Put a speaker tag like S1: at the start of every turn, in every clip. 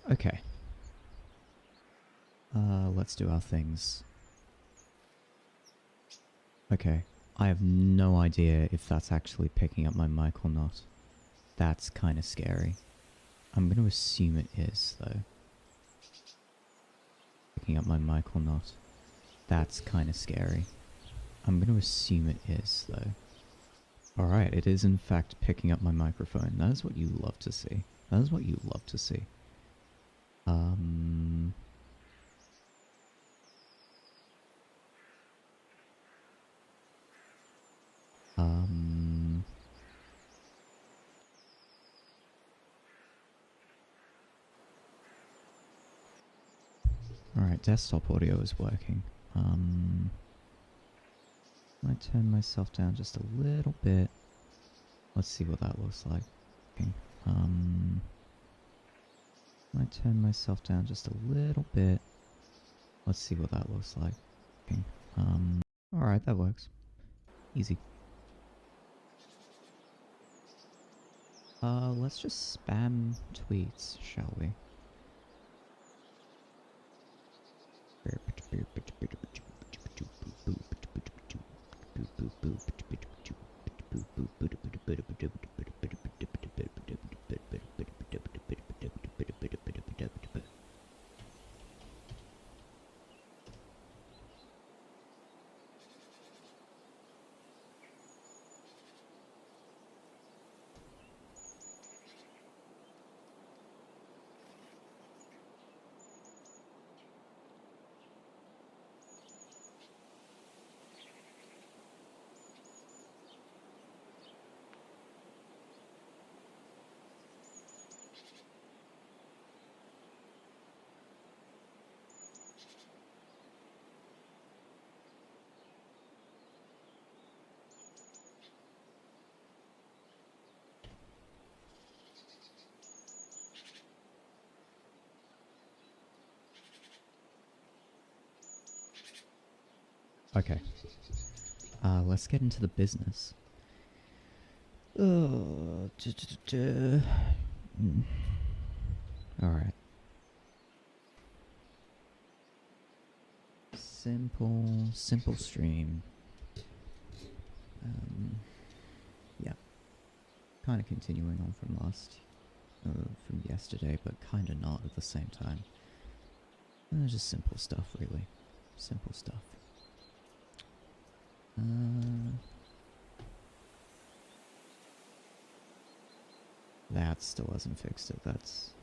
S1: Okay. Let's do our things. Okay. I have no idea if that's actually picking up my mic or not. That's kind of scary. I'm going to assume it is, though. Picking up my mic or not. That's kind of scary. I'm going to assume it is, though. Alright, it is in fact picking up my microphone. That is what you love to see. That is what you love to see. Alright, desktop audio is working. I turn myself down just a little bit. Let's see what that looks like. I turn myself down just a little bit. Let's see what that looks like. Alright, that works. Easy. Let's just spam tweets, shall we? Okay. Let's get into the business. Alright. Simple stream. Yeah. Kind of continuing on from from yesterday, but kind of not at the same time. Just simple stuff, really. Simple stuff. That still hasn't fixed it. That's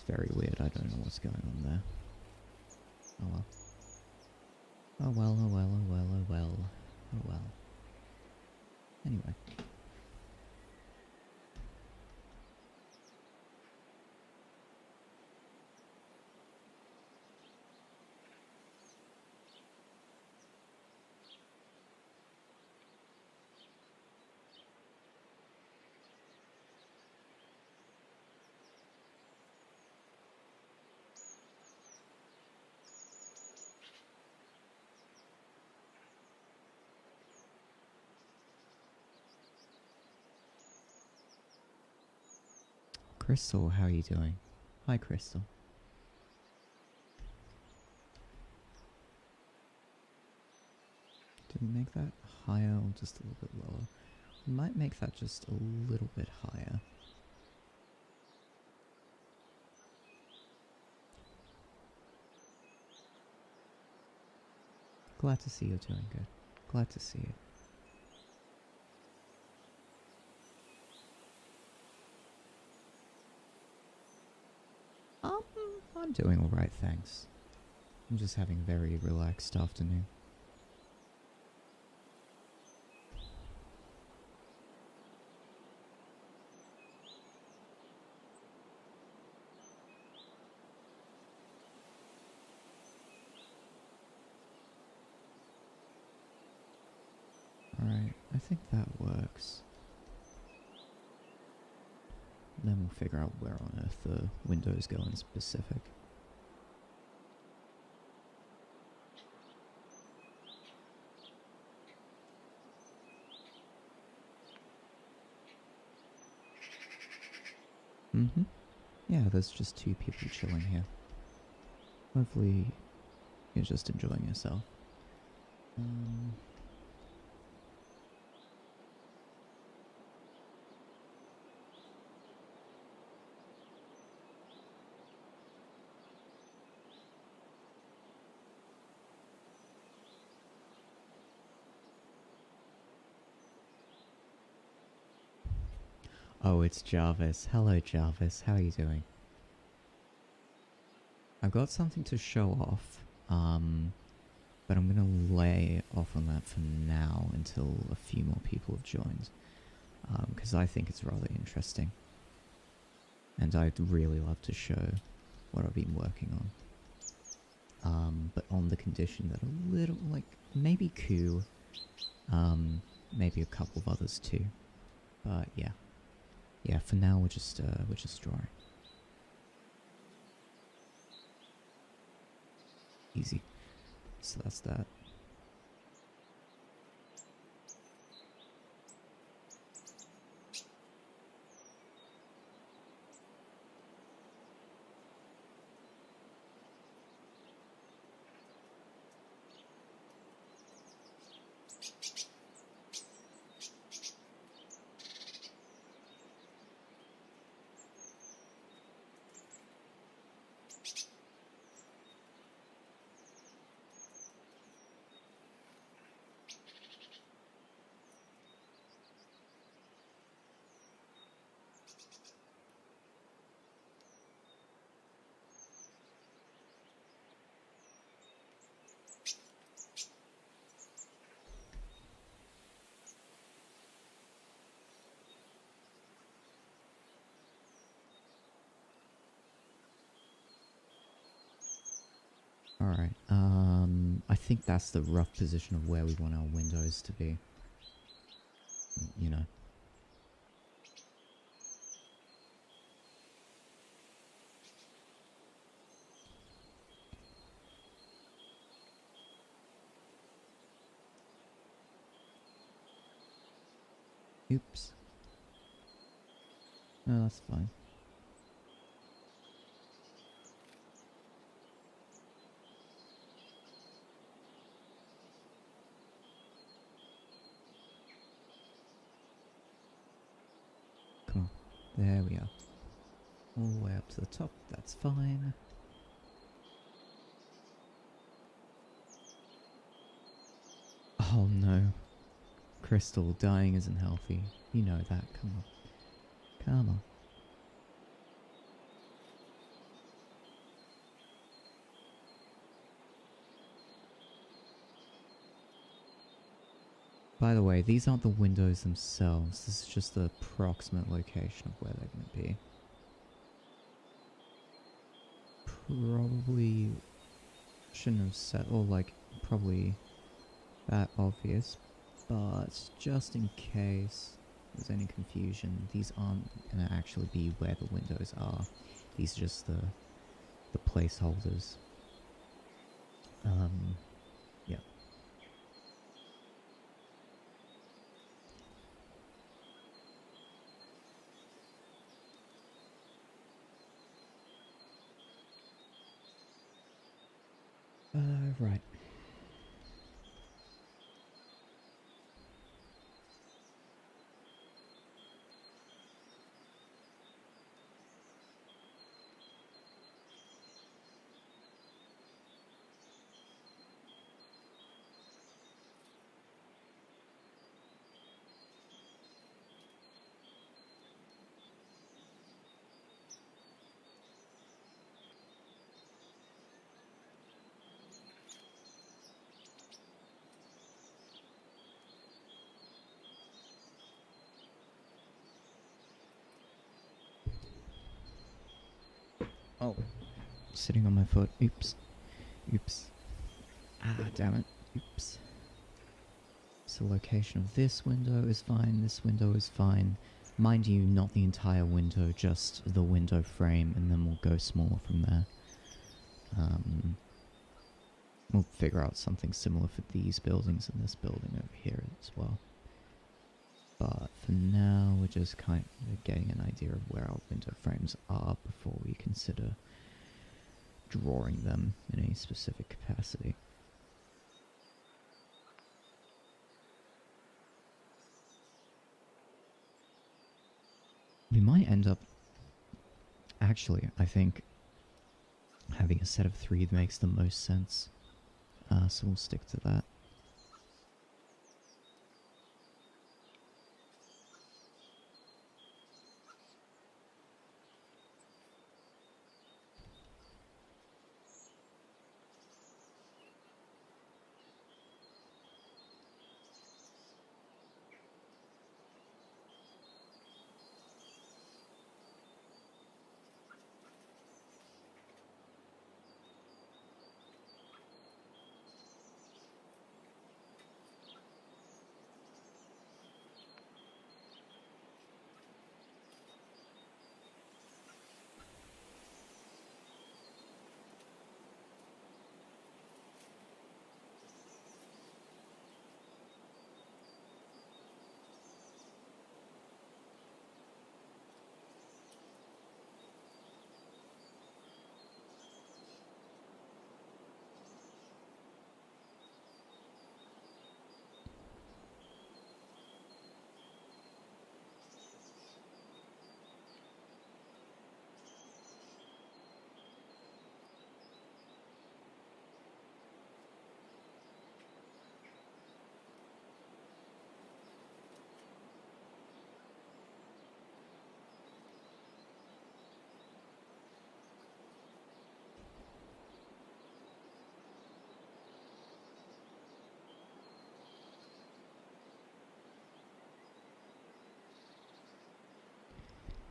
S1: very weird. I don't know what's going on there. Oh well. Oh well, oh well, oh well, oh well. Oh well. Anyway. Crystal, how are you doing? Hi, Crystal. Did we make that higher or just a little bit lower? We might make that just a little bit higher. Glad to see you're doing good. Glad to see it. I'm doing alright, thanks. I'm just having a very relaxed afternoon. Alright, I think that works. Then we'll figure out where on earth the windows go in specific. Yeah, there's just 2 people chilling here. Hopefully you're just enjoying yourself. Oh, it's Jarvis. Hello, Jarvis. How are you doing? I've got something to show off, but I'm gonna lay off on that for now until a few more people have joined, because I think it's rather interesting. And I'd really love to show what I've been working on. But on the condition that a little, like, maybe Koo, maybe a couple of others too. But yeah. Yeah, for now we're just drawing. Easy. So that's that. Alright, I think that's the rough position of where we want our windows to be. You know. Oops. No, that's fine. Come on. There we are. All the way up to the top. That's fine. Oh no. Crystal, dying isn't healthy. You know that. Come on. Come on. By the way, these aren't the windows themselves. This is just the approximate location of where they're going to be. Probably shouldn't have said, or like, probably that obvious, but just in case there's any confusion, these aren't going to actually be where the windows are. These are just the placeholders. Yeah. Right. Oh, sitting on my foot. Oops. Oops. Ah, damn it. Oops. So the location of this window is fine, this window is fine. Mind you, not the entire window, just the window frame, and then we'll go smaller from there. We'll figure out something similar for these buildings and this building over here as well. but for now we're just kind of getting an idea of where our window frames are before we consider drawing them in a specific capacity. We might end up... Actually, I think having a set of 3 makes the most sense, so we'll stick to that.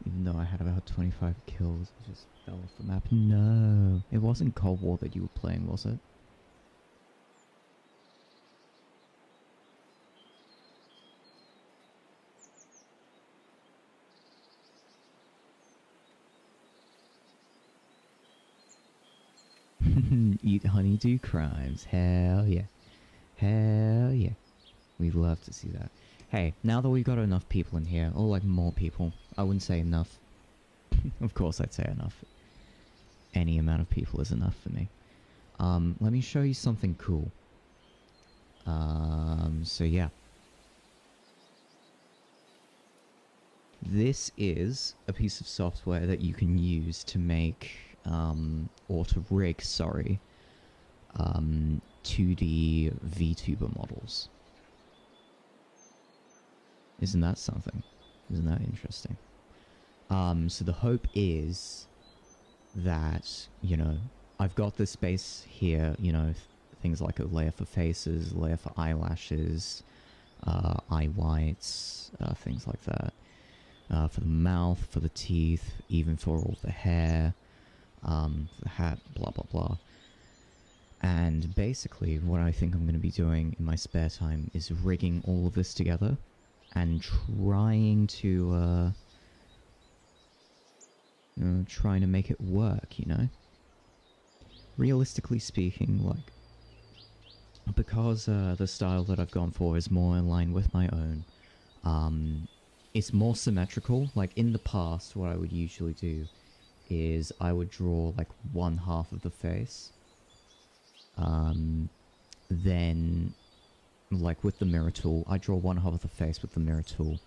S1: Even though I had about 25 kills, I just fell off the map. No! It wasn't Cold War that you were playing, was it? Eat honeydew crimes. Hell yeah. Hell yeah. We'd love to see that. Hey, now that we've got enough people in here, or like more people, I wouldn't say enough. Of course I'd say enough. Any amount of people is enough for me. Let me show you something cool. So yeah. This is a piece of software that you can use to make, or to rig, sorry, 2D VTuber models. Isn't that something? Isn't that interesting? So the hope is that, you know, I've got this space here, you know, things like a layer for faces, layer for eyelashes, eye whites, things like that. For the mouth, for the teeth, even for all the hair, the hat, blah blah blah. And basically what I think I'm going to be doing in my spare time is rigging all of this together and trying to trying to make it work, you know? Realistically speaking, like, because the style that I've gone for is more in line with my own, it's more symmetrical. Like, in the past, what I would usually do is I would draw, like, one half of the face, then, like, with the mirror tool, I draw one half of the face with the mirror tool,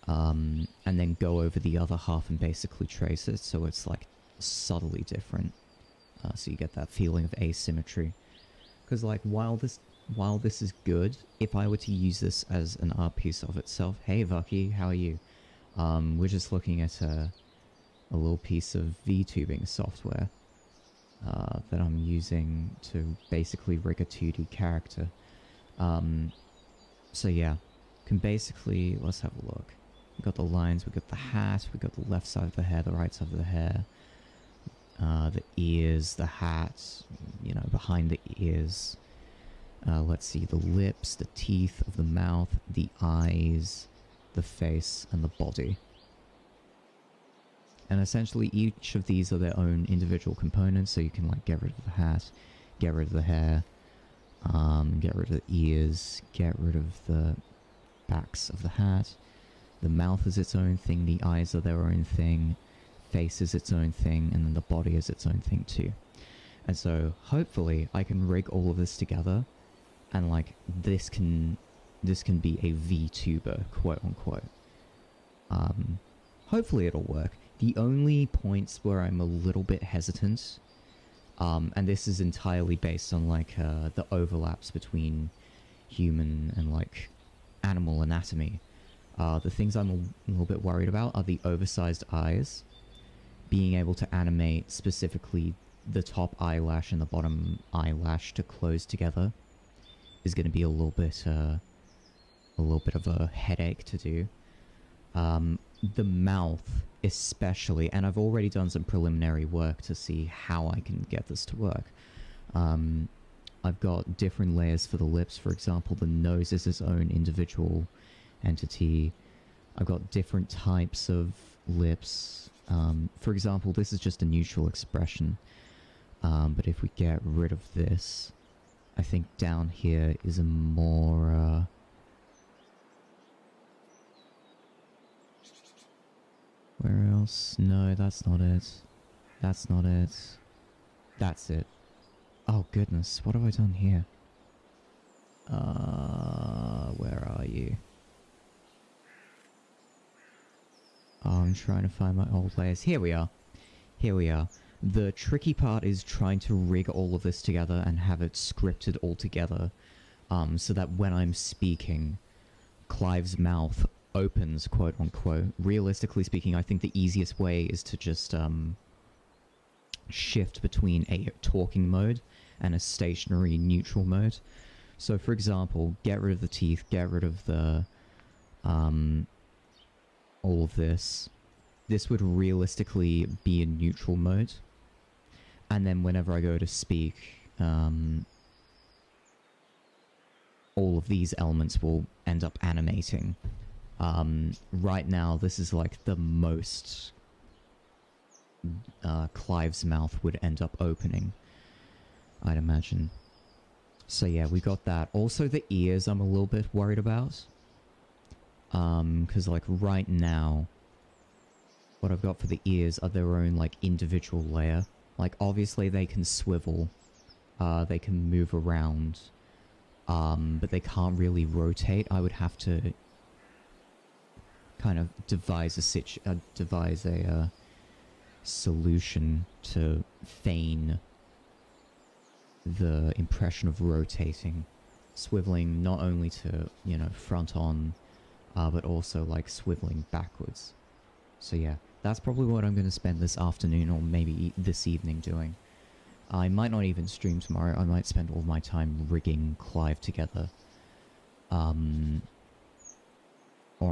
S1: and then go over the other half and basically trace it, so it's, like, subtly different. So you get that feeling of asymmetry. Because, like, while this is good, if I were to use this as an art piece of itself... Hey, Vucky, how are you? We're just looking at a little piece of VTubing software that I'm using to basically rig a 2D character. So yeah, can basically... Let's have a look. We've got the lines, we've got the hat, we've got the left side of the hair, the right side of the hair. The ears, the hat, you know, behind the ears. Let's see, the lips, the teeth of the mouth, the eyes, the face, and the body. And essentially each of these are their own individual components, so you can, like, get rid of the hat, get rid of the hair, get rid of the ears, get rid of the backs of the hat. The mouth is its own thing, the eyes are their own thing, face is its own thing, and then the body is its own thing too. And so hopefully I can rig all of this together, and like this can be a VTuber, quote unquote. Hopefully it'll work. The only points where I'm a little bit hesitant, and this is entirely based on like the overlaps between human and like animal anatomy. The things I'm a little bit worried about are the oversized eyes. Being able to animate specifically the top eyelash and the bottom eyelash to close together is going to be a little bit of a headache to do. The mouth especially, and I've already done some preliminary work to see how I can get this to work. I've got different layers for the lips. For example, the nose is its own individual entity. I've got different types of lips. For example, this is just a neutral expression. But if we get rid of this, I think down here is a more... where else? No, that's not it. That's not it. That's it. Oh goodness, what have I done here? Where are you? Oh, I'm trying to find my old layers. Here we are. Here we are. The tricky part is trying to rig all of this together and have it scripted all together, so that when I'm speaking, Clive's mouth opens, quote unquote. Realistically speaking, I think the easiest way is to just shift between a talking mode and a stationary neutral mode. So for example, get rid of the teeth, get rid of the all of this. This would realistically be in neutral mode, and then whenever I go to speak, all of these elements will end up animating. Right now, this is like the most Clive's mouth would end up opening, I'd imagine. So yeah, we got that. Also the ears I'm a little bit worried about. Because like right now, what I've got for the ears are their own like individual layer. Like obviously they can swivel, they can move around, but they can't really rotate. I would have to kind of devise a solution to feign the impression of rotating, swiveling not only to, you know, front on, but also like swiveling backwards. So yeah, that's probably what I'm going to spend this afternoon or maybe this evening doing. I might not even stream tomorrow. I might spend all my time rigging Clive together. Or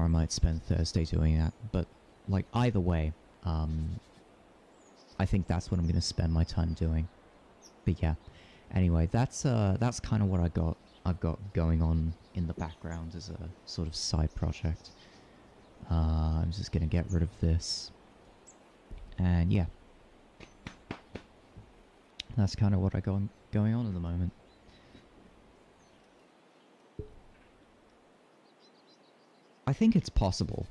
S1: I might spend Thursday doing that. But like either way, I think that's what I'm going to spend my time doing. But yeah, anyway, that's kind of what I've got going on in the background as a sort of side project. I'm just going to get rid of this. And yeah, that's kind of what I got going on at the moment. I think it's possible.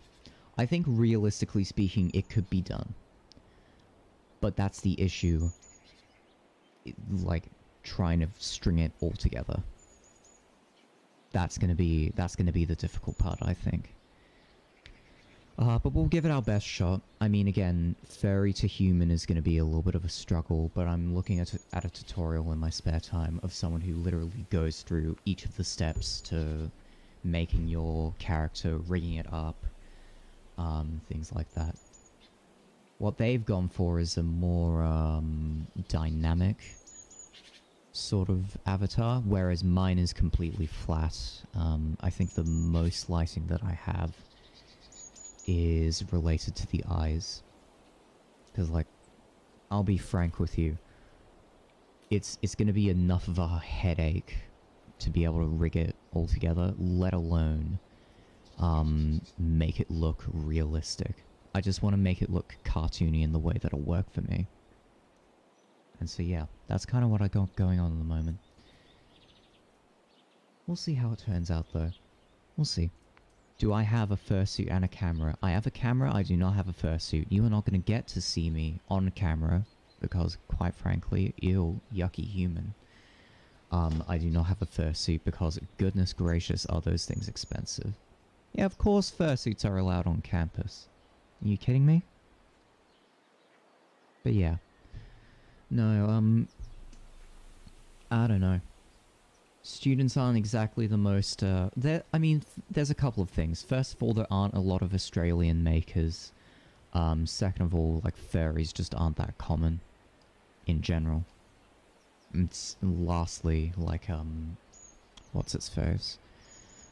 S1: I think realistically speaking, it could be done. But that's the issue. Like, trying to string it all together. That's gonna be the difficult part, I think. But we'll give it our best shot. I mean, again, furry to human is going to be a little bit of a struggle, but I'm looking at a tutorial in my spare time of someone who literally goes through each of the steps to making your character, rigging it up, things like that. What they've gone for is a more dynamic sort of avatar, whereas mine is completely flat. I think the most lighting that I have is related to the eyes. Because, like, I'll be frank with you, it's going to be enough of a headache to be able to rig it all together, let alone make it look realistic. I just want to make it look cartoony in the way that'll work for me. And so yeah, that's kind of what I got going on at the moment. We'll see how it turns out though. We'll see. Do I have a fursuit and a camera? I have a camera, I do not have a fursuit. You are not going to get to see me on camera because, quite frankly, ew, yucky human. I do not have a fursuit because, goodness gracious, are those things expensive. Yeah, of course fursuits are allowed on campus. Are you kidding me? But yeah. No, I don't know. Students aren't exactly the most, I mean, there's a couple of things. First of all, there aren't a lot of Australian makers. Second of all, like, furries just aren't that common in general. It's, lastly, like, what's its face?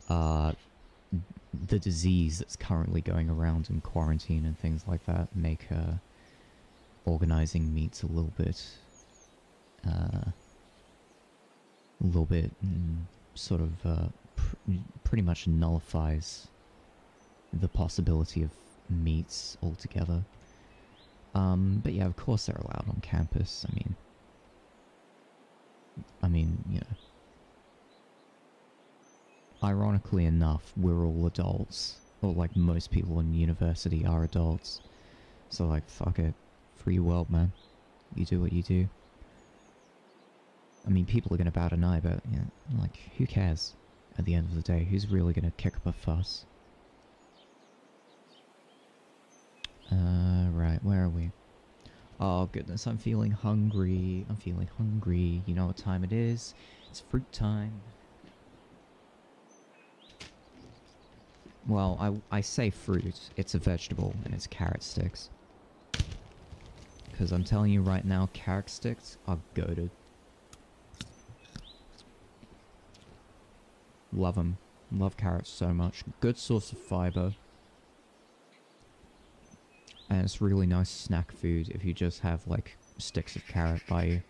S1: The disease that's currently going around in quarantine and things like that make, organizing meets a little bit, sort of, pretty much nullifies the possibility of meets altogether. But yeah, of course they're allowed on campus. I mean, you know. Ironically enough, we're all adults. Or, like, most people in university are adults. So, like, fuck it. Free world, man. You do what you do. I mean, people are gonna bat an eye, but, yeah, like, who cares? At the end of the day, who's really gonna kick up a fuss? Right, where are we? Oh, goodness, I'm feeling hungry. I'm feeling hungry. You know what time it is? It's fruit time. Well, I say fruit. It's a vegetable, and it's carrot sticks. Because I'm telling you right now, carrot sticks are goated. Love them. Love carrots so much. Good source of fiber. And it's really nice snack food if you just have, like, sticks of carrot by you.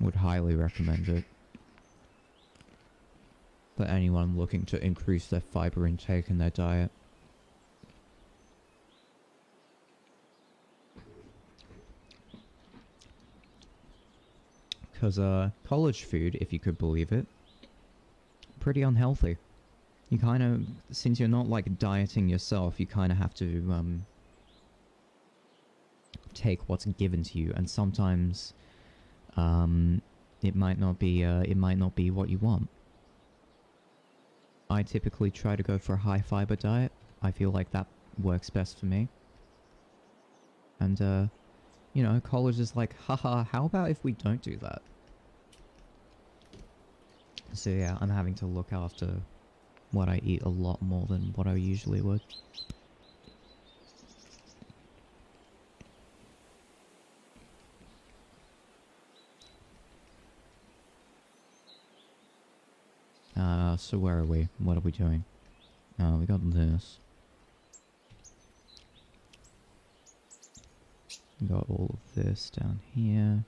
S1: Would highly recommend it. For anyone looking to increase their fiber intake in their diet. Because, college food, if you could believe it, pretty unhealthy. You kind of, since you're not, like, dieting yourself, you kind of have to, take what's given to you, and sometimes, it might not be what you want. I typically try to go for a high fiber diet. I feel like that works best for me. And, you know, college is like, haha, how about if we don't do that? So yeah, I'm having to look after what I eat a lot more than what I usually would. So where are we? What are we doing? Oh, we got this. We got all of this down here.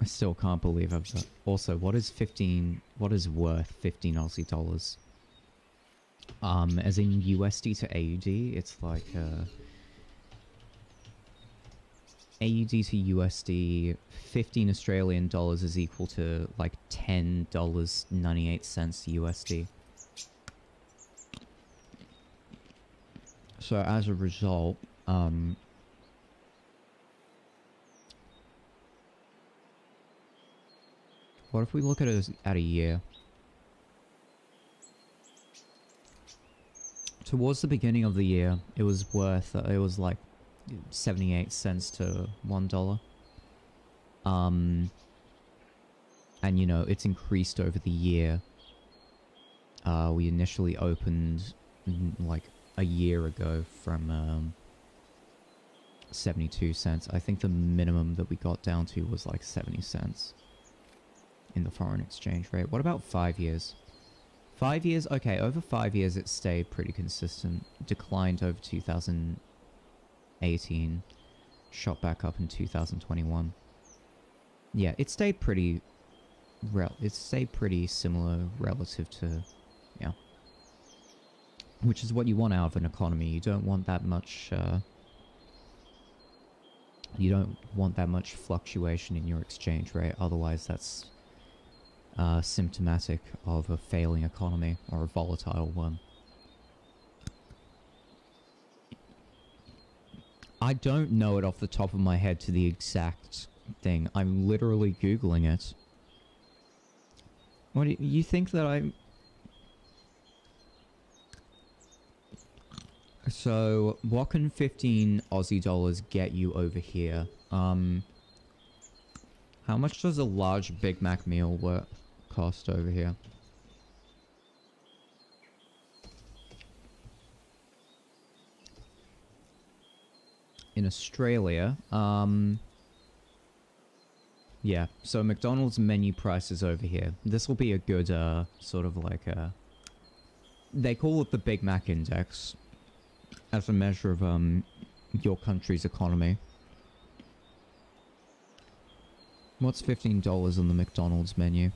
S1: I still can't believe I've got... Also, what is worth 15 Aussie dollars? As in USD to AUD, it's like, AUD to USD, 15 Australian dollars is equal to, like, $10.98 USD. So, as a result, what if we look at it at a year? Towards the beginning of the year, it was worth, it was like 78 cents to $1. And you know, it's increased over the year. We initially opened like a year ago from 72 cents. I think the minimum that we got down to was like 70 cents. In the foreign exchange rate. What about 5 years? 5 years? Okay, over 5 years it stayed pretty consistent. Declined over 2018. Shot back up in 2021. Yeah, it stayed pretty similar relative to Yeah. Which is what you want out of an economy. You don't want that much, you don't want that much fluctuation in your exchange rate. Otherwise, that's symptomatic of a failing economy or a volatile one. I don't know it off the top of my head to the exact thing. I'm literally Googling it. What do you think that I'm... So, what can 15 Aussie dollars get you over here? How much does a large Big Mac meal cost over here? In Australia, yeah, so McDonald's menu prices over here. This will be a good, sort of like a... They call it the Big Mac Index as a measure of, your country's economy. What's $15 on the McDonald's menu?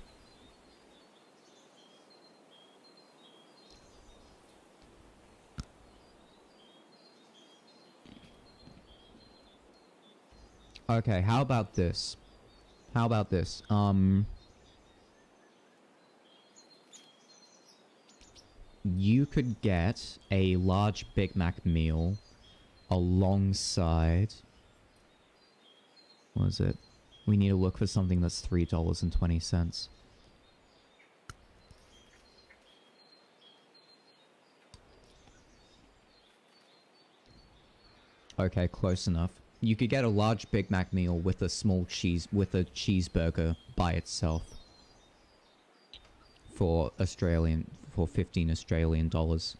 S1: Okay, how about this? How about this? You could get a large Big Mac meal alongside... What is it? We need to look for something that's $3.20. Okay, close enough. You could get a large Big Mac meal with a small cheeseburger by itself. For 15 Australian dollars.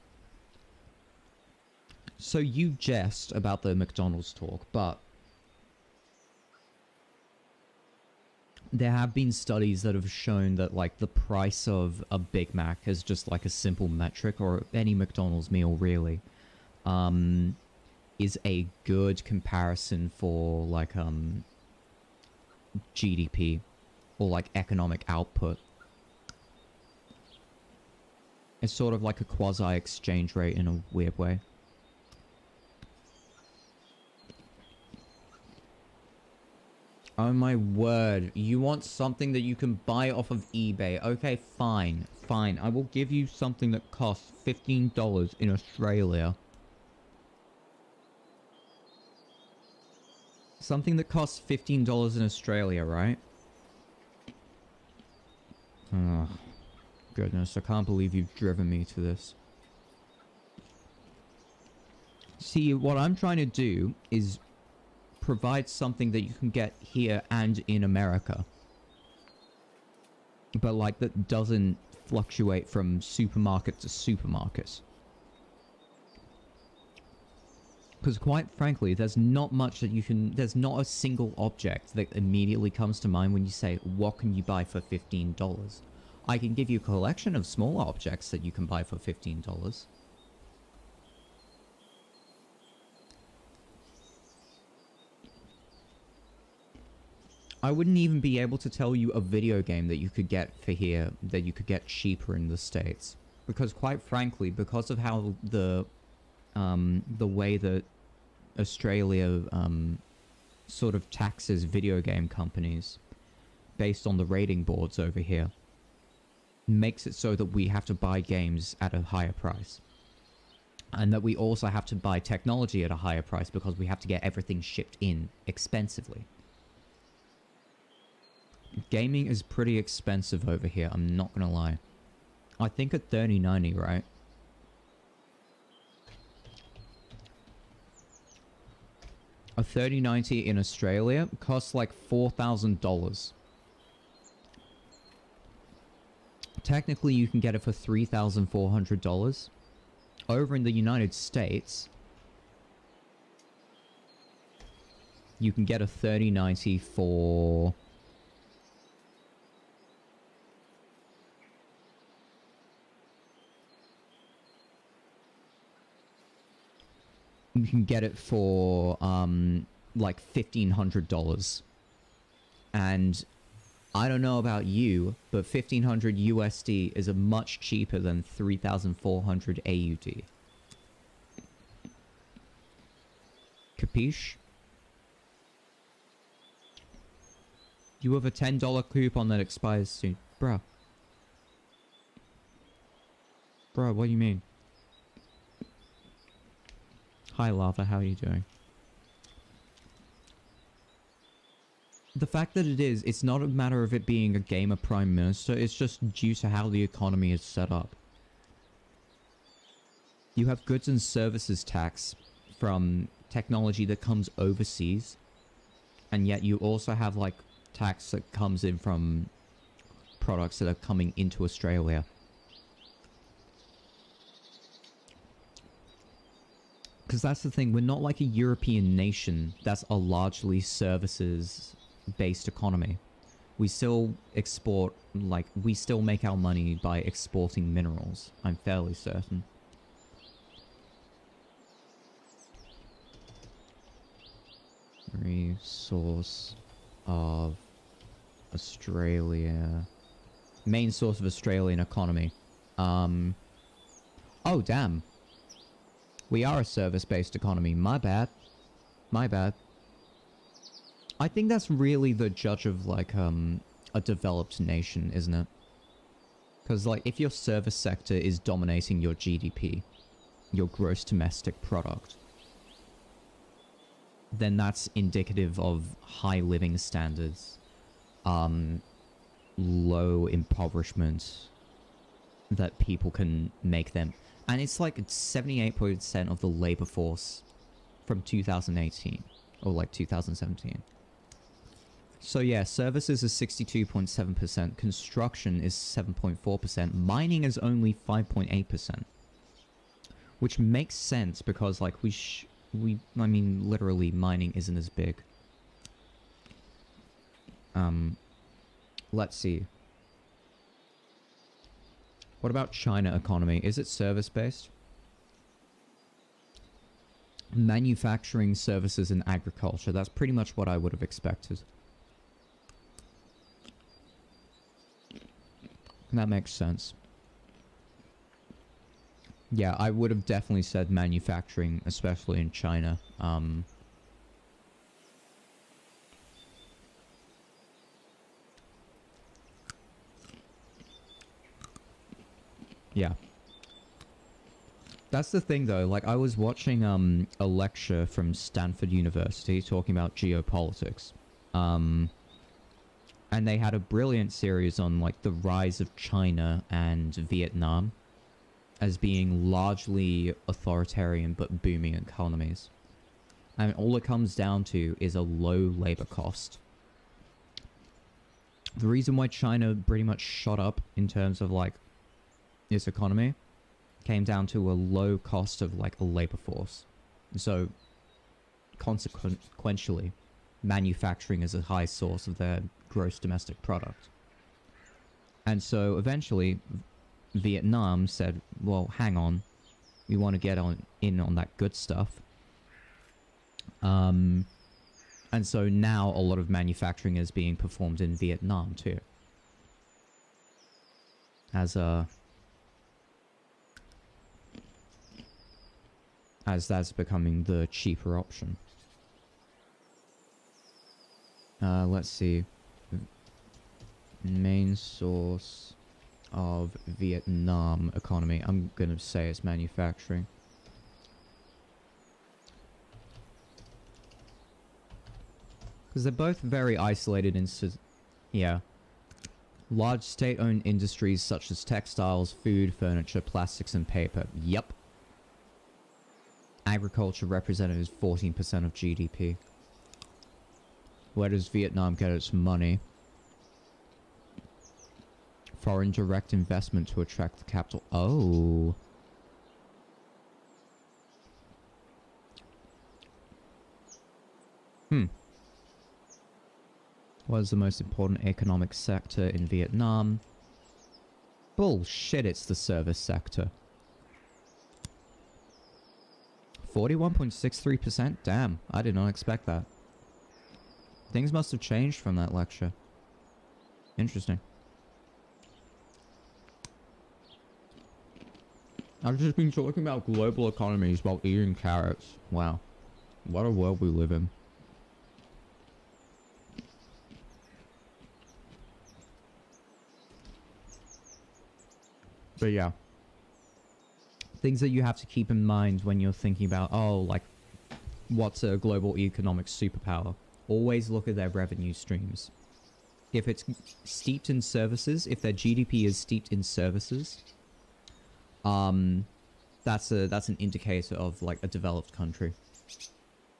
S1: So you jest about the McDonald's talk, but there have been studies that have shown that, like, the price of a Big Mac is just like a simple metric, or any McDonald's meal really, is a good comparison for, like, GDP, or like economic output. It's sort of like a quasi-exchange rate in a weird way. Oh my word, you want something that you can buy off of eBay. Okay, fine, fine. I will give you something that costs $15 in Australia. Something that costs $15 in Australia, right? Ugh. Goodness, I can't believe you've driven me to this. See, what I'm trying to do is provide something that you can get here and in America. But, like, that doesn't fluctuate from supermarket to supermarket. Because, quite frankly, there's not much that you can... There's not a single object that immediately comes to mind when you say, what can you buy for $15? I can give you a collection of small objects that you can buy for $15. I wouldn't even be able to tell you a video game that you could get for here, that you could get cheaper in the States. Because quite frankly, because of how the way that Australia, sort of taxes video game companies based on the rating boards over here, makes it so that we have to buy games at a higher price. And that we also have to buy technology at a higher price because we have to get everything shipped in expensively. Gaming is pretty expensive over here, I'm not gonna lie. I think at $30.90, right? A $30.90 in Australia costs like $4,000. Technically, you can get it for $3,400. Over in the United States, you can get a $30.90 for... You can get it for, like, $1,500. And I don't know about you, but 1500 USD is a much cheaper than 3400 AUD. Capiche? You have a $10 coupon that expires soon. Bruh. Bro, what do you mean? Hi, Lava, how are you doing? The fact that it's not a matter of it being a gamer prime minister, it's just due to how the economy is set up. You have goods and services tax from technology that comes overseas, and yet you also have, like, tax that comes in from products that are coming into Australia. Because that's the thing, we're not like a European nation that's a largely services-based economy. We still export, like, we still make our money by exporting minerals, I'm fairly certain. Resource of Australia. Main source of Australian economy. Oh, damn. We are a service-based economy. My bad. My bad. I think that's really the judge of, like, a developed nation, isn't it? Because, like, if your service sector is dominating your GDP, your gross domestic product, then that's indicative of high living standards, low impoverishment that people can make them. And it's like 78% of the labor force from 2018, or like 2017. So yeah, services is 62.7%, construction is 7.4%, mining is only 5.8%. Which makes sense because, like, I mean, literally, mining isn't as big. Let's see. What about China economy? Is it service-based? Manufacturing, services, and agriculture. That's pretty much what I would have expected. That makes sense. Yeah, I would have definitely said manufacturing, especially in China. Yeah. That's the thing, though. Like, I was watching a lecture from Stanford University talking about geopolitics. And they had a brilliant series on, like, the rise of China and Vietnam as being largely authoritarian but booming economies. And all it comes down to is a low labor cost. The reason why China pretty much shot up in terms of, like, its economy came down to a low cost of, like, a labor force. So, consequentially, manufacturing is a high source of their gross domestic product. And so, eventually, Vietnam said, well, hang on, we want to get in on that good stuff. And so now a lot of manufacturing is being performed in Vietnam too. As that's becoming the cheaper option. Let's see. Main source of Vietnam economy. I'm gonna say it's manufacturing. Because they're both very isolated yeah. Large state-owned industries such as textiles, food, furniture, plastics, and paper. Yup. Agriculture represented as 14% of GDP. Where does Vietnam get its money? Foreign direct investment to attract the capital. Oh. What is the most important economic sector in Vietnam? Bullshit, it's the service sector. 41.63%? Damn, I did not expect that. Things must have changed from that lecture. Interesting. I've just been talking about global economies while eating carrots. Wow. What a world we live in. But yeah. Things that you have to keep in mind when you're thinking about, oh, like, what's a global economic superpower? Always look at their revenue streams. If it's steeped in services, if their GDP is steeped in services, that's an indicator of like a developed country.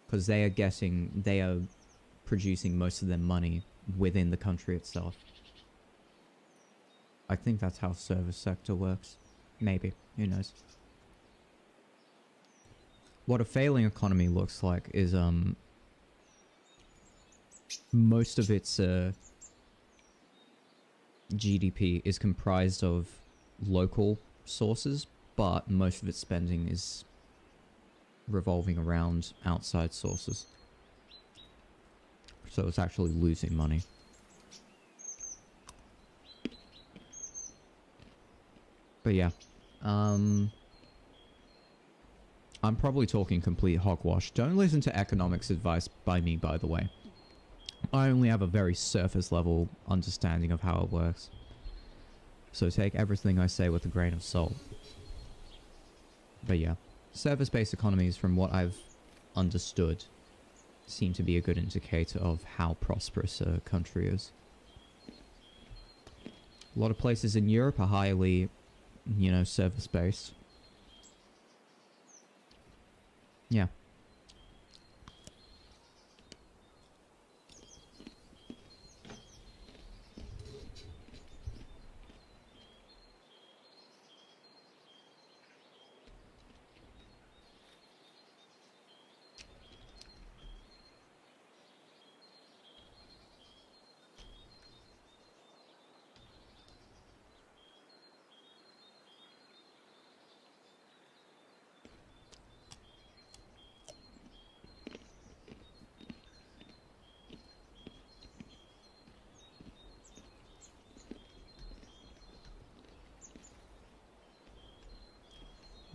S1: Because they are producing most of their money within the country itself. I think that's how service sector works. Maybe. Who knows? What a failing economy looks like is most of its GDP is comprised of local sources, but most of its spending is revolving around outside sources. So it's actually losing money. But yeah, I'm probably talking complete hogwash. Don't listen to economics advice by me, by the way. I only have a very surface level understanding of how it works. So take everything I say with a grain of salt. But yeah, service-based economies, from what I've understood, seem to be a good indicator of how prosperous a country is. A lot of places in Europe are highly, you know, service-based. Yeah.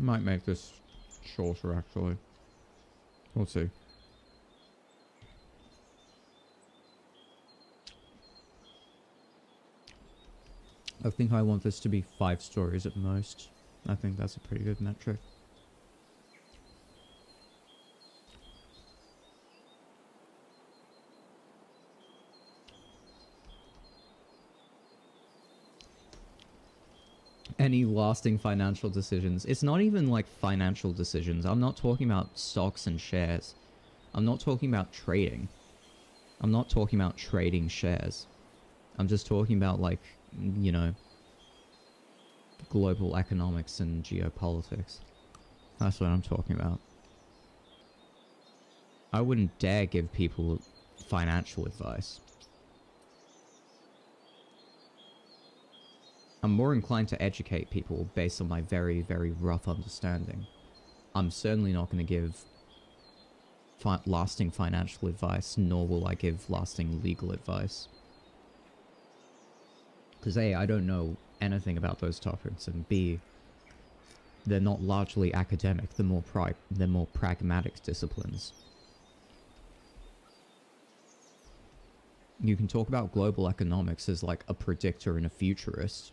S1: Might make this shorter, actually. We'll see. I think I want this to be 5 stories at most. I think that's a pretty good metric. Any lasting financial decisions. It's not even like financial decisions. I'm not talking about stocks and shares. I'm not talking about trading. I'm not talking about trading shares. I'm just talking about, like, you know, global economics and geopolitics. That's what I'm talking about. I wouldn't dare give people financial advice. I'm more inclined to educate people based on my very, very rough understanding. I'm certainly not going to give lasting financial advice, nor will I give lasting legal advice. Because A, I don't know anything about those topics, and B, they're not largely academic, they're more pragmatic disciplines. You can talk about global economics as like a predictor and a futurist.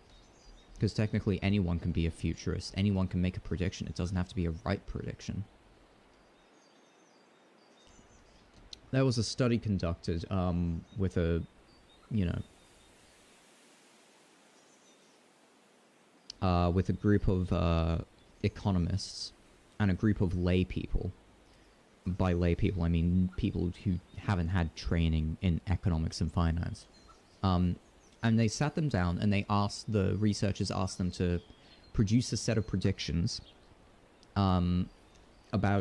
S1: Because technically anyone can be a futurist. Anyone can make a prediction. It doesn't have to be a right prediction. There was a study conducted with a, you know, with a group of economists and a group of lay people. By lay people, I mean people who haven't had training in economics and finance. And they sat them down and the researchers asked them to produce a set of predictions about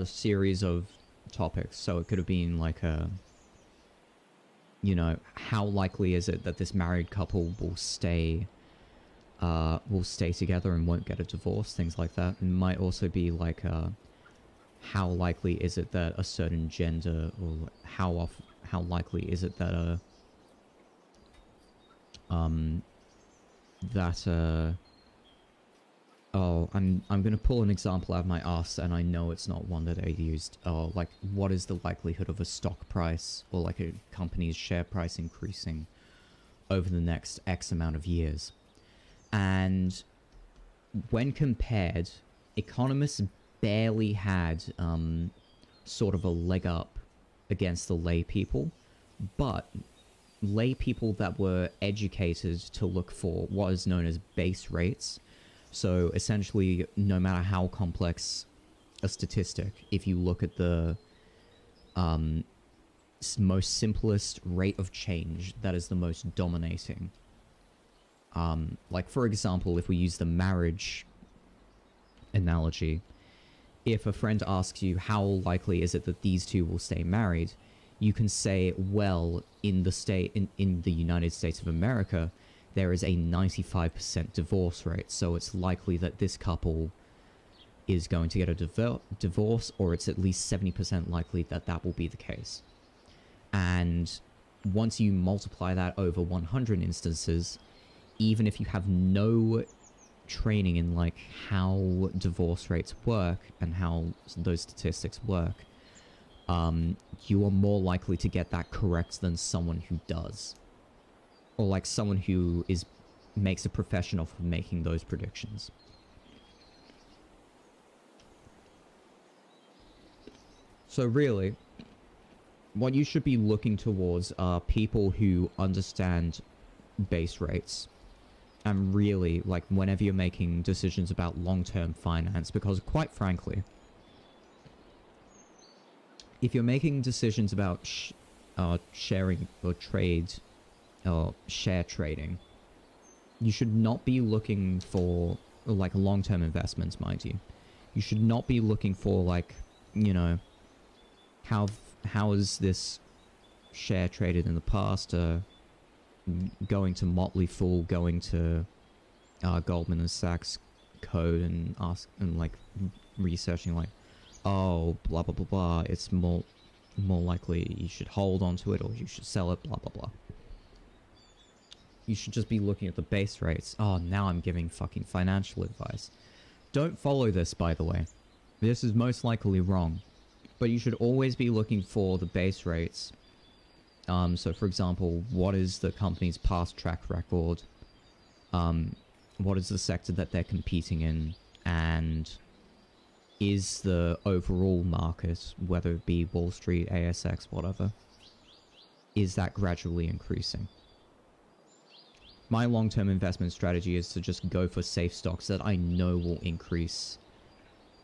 S1: a series of topics. So it could have been like you know, how likely is it that this married couple will stay together and won't get a divorce, things like that. It might also be like how likely is it that a certain gender, or how likely is it that that oh, I'm gonna pull an example out of my arse, and I know it's not one that I used. Oh, like, what is the likelihood of a stock price or like a company's share price increasing over the next X amount of years? And when compared, economists barely had sort of a leg up against the lay people, but lay people that were educated to look for what is known as base rates. So essentially, no matter how complex a statistic, if you look at the most simplest rate of change, that is the most dominating. Like, for example, if we use the marriage analogy, if a friend asks you how likely is it that these two will stay married, you can say, well, in the United States of America, there is a 95% divorce rate, so it's likely that this couple is going to get a divorce, or it's at least 70% likely that that will be the case. And once you multiply that over 100 instances, even if you have no training in like how divorce rates work and how those statistics work, you are more likely to get that correct than someone who does. Or like someone who makes a profession of making those predictions. So really, what you should be looking towards are people who understand base rates. And really, like, whenever you're making decisions about long-term finance, because quite frankly, if you're making decisions about sharing or trade or share trading, you should not be looking for, like, long-term investments, mind you. You should not be looking for, like, you know, how is this share traded in the past, going to Motley Fool, going to Goldman Sachs code and like researching like, oh, blah blah blah blah, it's more likely you should hold on to it or you should sell it, blah blah blah. You should just be looking at the base rates. Oh, now I'm giving fucking financial advice. Don't follow this, by the way. This is most likely wrong. But you should always be looking for the base rates. So for example, what is the company's past track record? What is the sector that they're competing in? And is the overall market, whether it be Wall Street, ASX, whatever, is that gradually increasing? My long-term investment strategy is to just go for safe stocks that I know will increase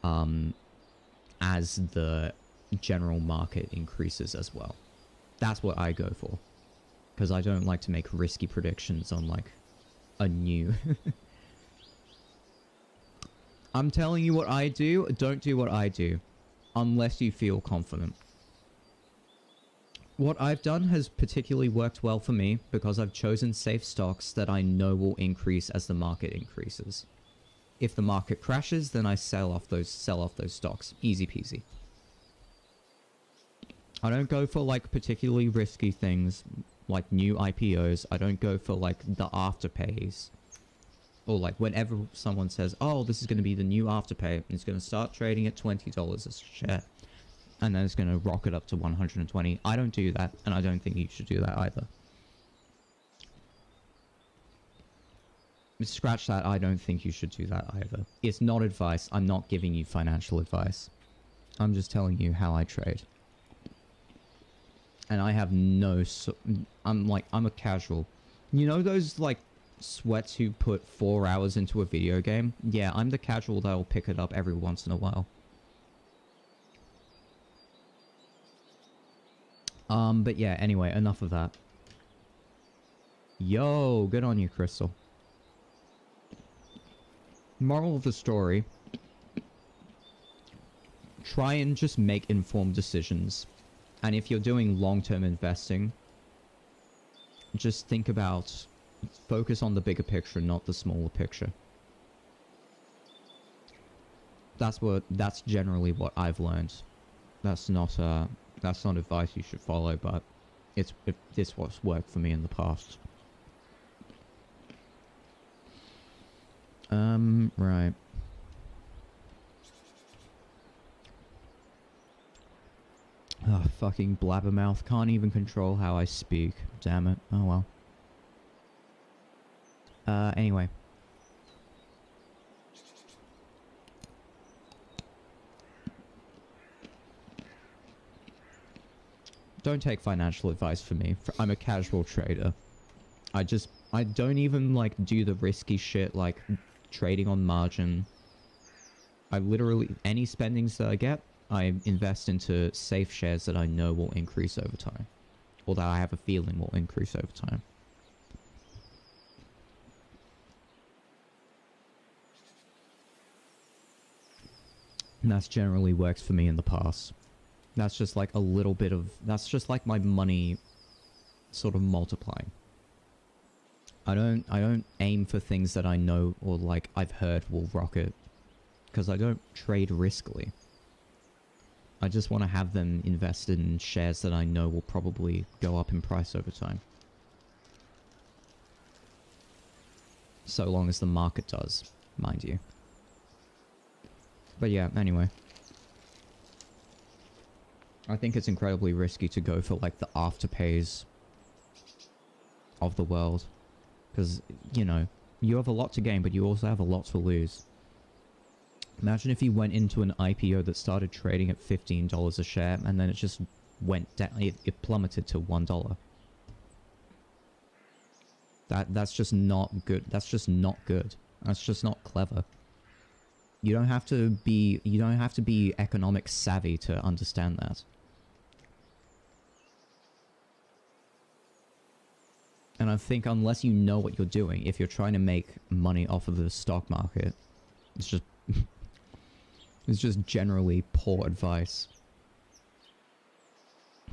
S1: as the general market increases as well. That's what I go for. Because I don't like to make risky predictions on, like, a new... I'm telling you what I do, don't do what I do. Unless you feel confident. What I've done has particularly worked well for me because I've chosen safe stocks that I know will increase as the market increases. If the market crashes, then I sell off those stocks. Easy peasy. I don't go for like particularly risky things like new IPOs. I don't go for like the afterpays. Or like whenever someone says, oh, this is going to be the new afterpay, and it's going to start trading at $20 a share. And then it's going to rocket up to 120. I don't do that, and I don't think you should do that either. Scratch that, I don't think you should do that either. It's not advice. I'm not giving you financial advice. I'm just telling you how I trade. And I have no... I'm a casual. You know those, like, sweats who put 4 hours into a video game? Yeah, I'm the casual that'll pick it up every once in a while. But yeah, anyway, enough of that. Yo, good on you, Crystal. Moral of the story. Try and just make informed decisions. And if you're doing long-term investing, just think about... Focus on the bigger picture, not the smaller picture. That's generally what I've learned. That's not advice you should follow, but it's what's worked for me in the past. Right. Oh, fucking blabbermouth. Can't even control how I speak. Damn it. Oh well. Anyway. Don't take financial advice from me. I'm a casual trader. I don't even, like, do the risky shit, like, trading on margin. I literally, any spendings that I get, I invest into safe shares that I know will increase over time. Or that I have a feeling will increase over time. And that's generally worked for me in the past. That's just like a little bit of... That's just like my money sort of multiplying. I don't aim for things that I know or like I've heard will rocket. Because I don't trade riskily. I just want to have them invested in shares that I know will probably go up in price over time. So long as the market does, mind you. But yeah, anyway. I think it's incredibly risky to go for like the afterpays of the world. Because, you know, you have a lot to gain, but you also have a lot to lose. Imagine if you went into an IPO that started trading at $15 a share, and then it just went down, it plummeted to $1. That's just not good. That's just not good. That's just not clever. You don't have to be economic savvy to understand that. And I think unless you know what you're doing, if you're trying to make money off of the stock market, it's just it's just generally poor advice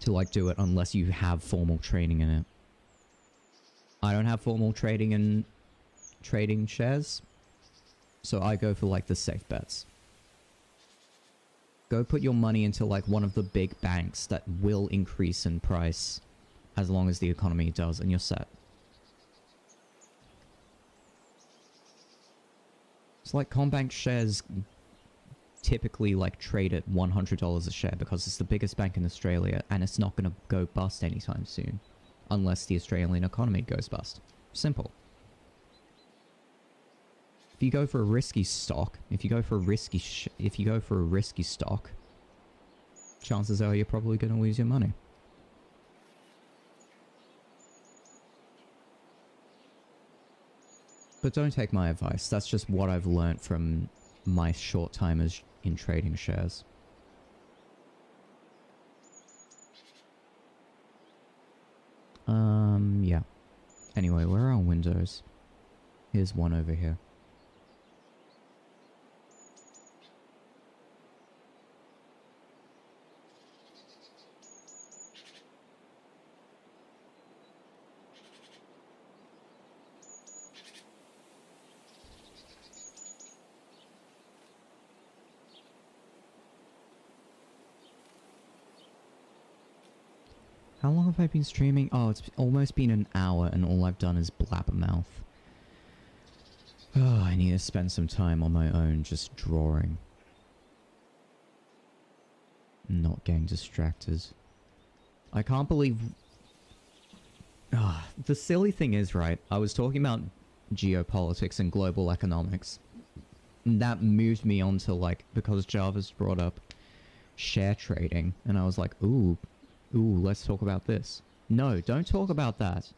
S1: to like do it unless you have formal training in it. I don't have formal training in trading shares, so I go for like the safe bets. Go put your money into like one of the big banks that will increase in price as long as the economy does, and you're set. It's like Combank shares typically like trade at $100 a share because it's the biggest bank in Australia and it's not going to go bust anytime soon unless the Australian economy goes bust. Simple. If you go for a risky stock, if you go for a risky stock, chances are you're probably going to lose your money. But don't take my advice. That's just what I've learnt from my short time as in trading shares. Yeah. Anyway, where are our windows? Here's one over here. How long have I been streaming? Oh, it's almost been an hour and all I've done is blabbermouth. Oh, I need to spend some time on my own just drawing. Not getting distracted. I can't believe... the silly thing is, right, I was talking about geopolitics and global economics. And that moved me onto, like, because Jarvis brought up share trading, and I was like, ooh, let's talk about this. No, don't talk about that.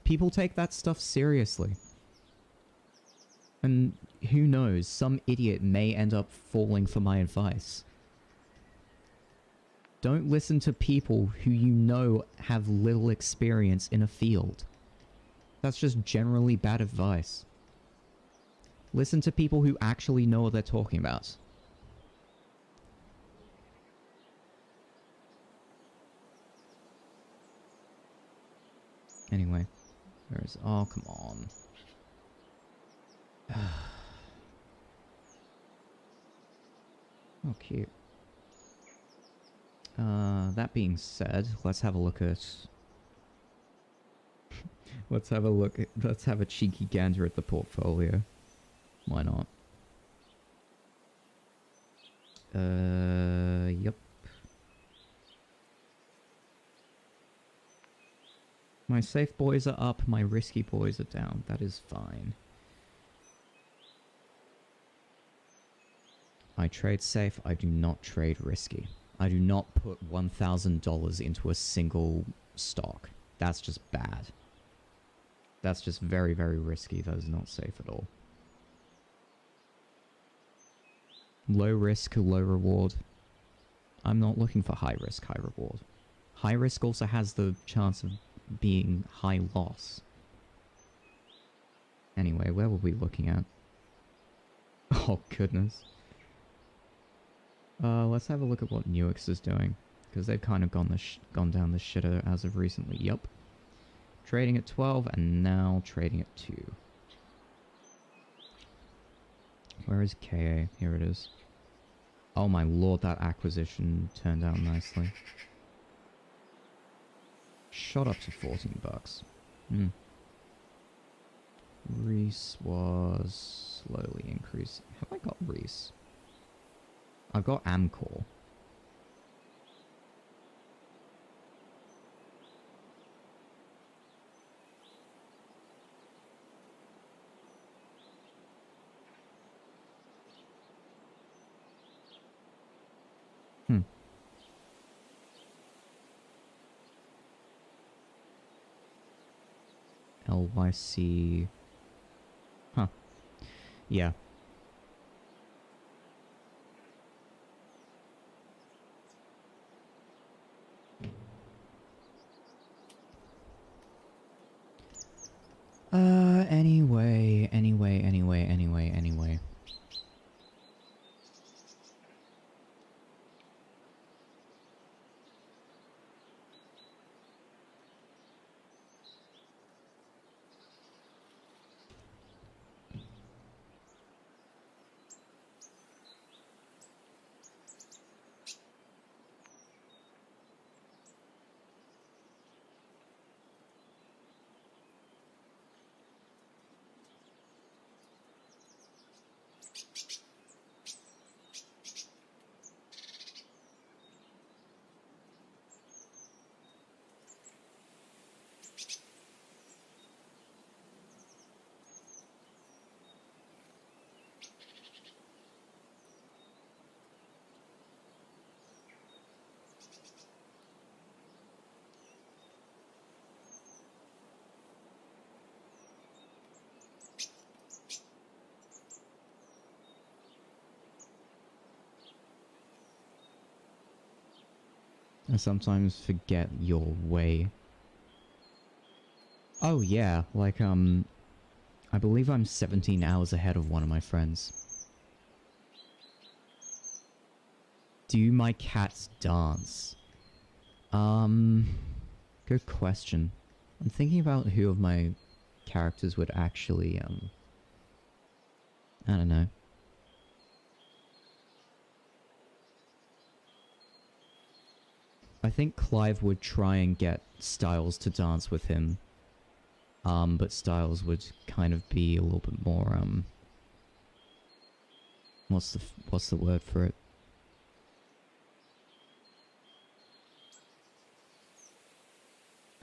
S1: People take that stuff seriously. And who knows, some idiot may end up falling for my advice. Don't listen to people who you know have little experience in a field. That's just generally bad advice. Listen to people who actually know what they're talking about. Anyway, there's... Oh, come on. Oh, cute. That being said, let's have a look at... let's have a cheeky gander at the portfolio. Why not? Yep. My safe boys are up, my risky boys are down. That is fine. I trade safe, I do not trade risky. I do not put $1,000 into a single stock. That's just bad. That's just very, very risky. That is not safe at all. Low risk, low reward. I'm not looking for high risk, high reward. High risk also has the chance of being high loss. Anyway, where were we looking at? Oh, goodness. Let's have a look at what Newix is doing. Because they've kind of gone down the shitter as of recently. Yup. Trading at 12 and now trading at 2. Where is KA? Here it is. Oh my lord, that acquisition turned out nicely. Shot up to 14 bucks. Hmm. Reese was slowly increasing. Have I got Reese? I've got Amcor. LYC. Huh. Yeah. Anyway. I sometimes forget your way. Oh yeah, like I believe I'm 17 hours ahead of one of my friends. Do my cats dance? Good question. I'm thinking about who of my characters would actually, I don't know. I think Clive would try and get Styles to dance with him. But Styles would kind of be a little bit more, what's the word for it?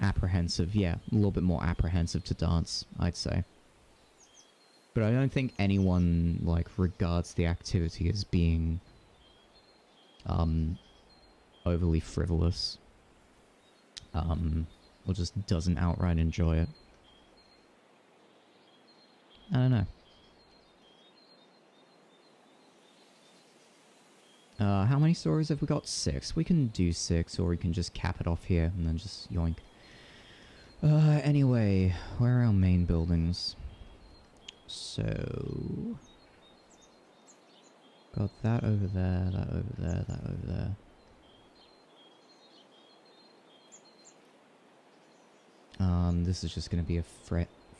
S1: Apprehensive, yeah. A little bit more apprehensive to dance, I'd say. But I don't think anyone, like, regards the activity as being, overly frivolous. Or just doesn't outright enjoy it. I don't know. How many stories have we got? 6. We can do 6, or we can just cap it off here and then just yoink. Anyway, where are our main buildings? So... got that over there, that over there, that over there. This is just going to be a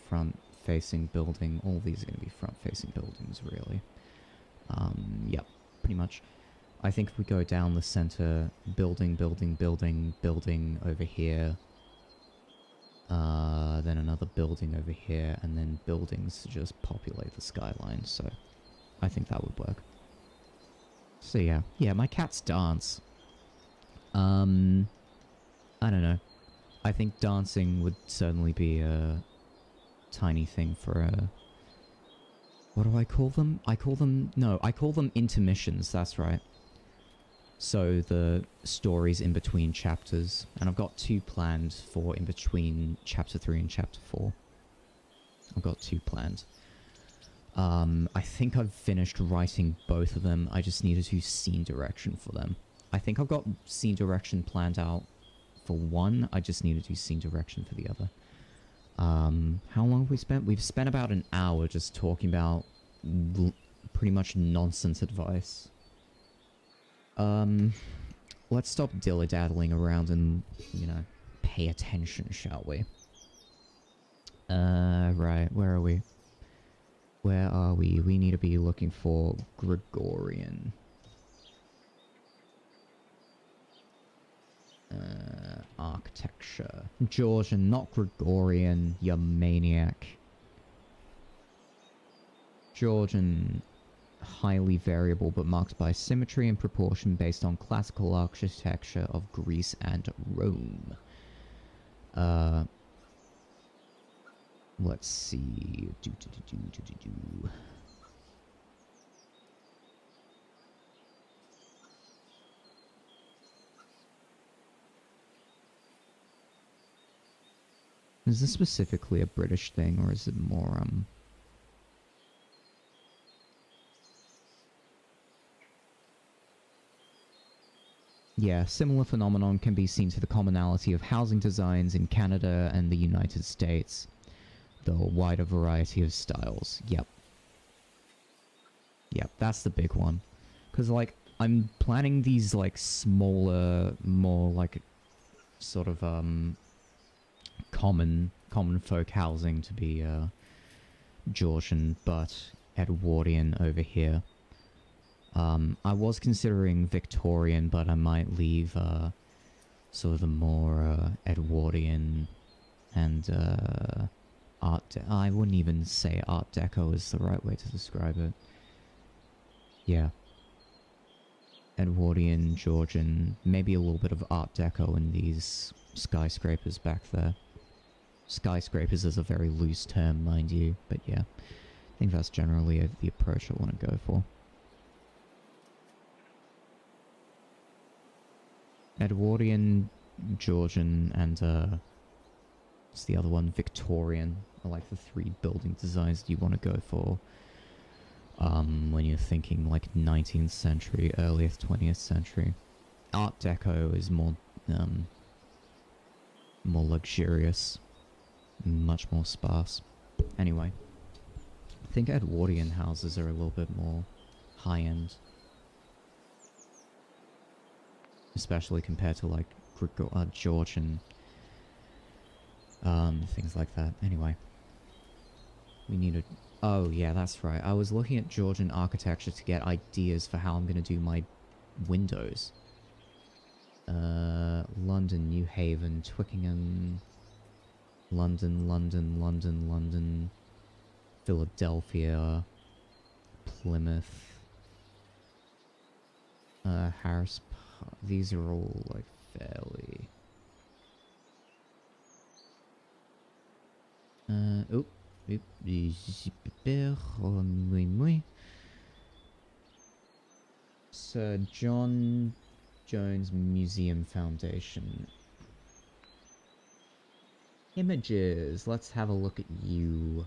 S1: front-facing building. All these are going to be front-facing buildings, really. Yep, pretty much. I think if we go down the center, building over here. Then another building over here, and then buildings to just populate the skyline, so I think that would work. So yeah. Yeah, my cats dance. I don't know. I think dancing would certainly be a tiny thing for a... What do I call them? I call them... No, I call them intermissions, that's right. So the stories in between chapters. And I've got 2 planned for in between chapter 3 and chapter 4. I've got 2 planned. I think I've finished writing both of them. I just needed to do scene direction for them. I think I've got scene direction planned out for one. I just needed to do scene direction for the other. How long have we spent? We've spent about an hour just talking about pretty much nonsense advice. Let's stop dilly-daddling around and, you know, pay attention, shall we? Right, where are we? Where are we? We need to be looking for Gregorian. Architecture. Georgian, not Gregorian, you maniac. Georgian, highly variable but marked by symmetry and proportion based on classical architecture of Greece and Rome. Let's see. Is this specifically a British thing, or is it more, Yeah, similar phenomenon can be seen to the commonality of housing designs in Canada and the United States. The wider variety of styles. Yep. Yep, that's the big one. Because, like, I'm planning these, like, smaller, more, like, sort of, common folk housing to be, Georgian, but Edwardian over here. I was considering Victorian, but I might leave, sort of the more, Edwardian and, I wouldn't even say Art Deco is the right way to describe it. Yeah. Edwardian, Georgian, maybe a little bit of Art Deco in these skyscrapers back there. Skyscrapers is a very loose term, mind you, but yeah. I think that's generally the approach I want to go for. Edwardian, Georgian, and, what's the other one? Victorian are like the 3 building designs that you want to go for. When you're thinking like 19th century, earliest 20th century. Art Deco is more, more luxurious. Much more sparse. Anyway. I think Edwardian houses are a little bit more high-end. Especially compared to like Georgian, things like that. Anyway. We need a... Oh, yeah, that's right. I was looking at Georgian architecture to get ideas for how I'm going to do my windows. London, New Haven, Twickenham, London, Philadelphia, Plymouth, Harris... These are all, like, fairly... Sir John Jones Museum Foundation. Images. Let's have a look at you.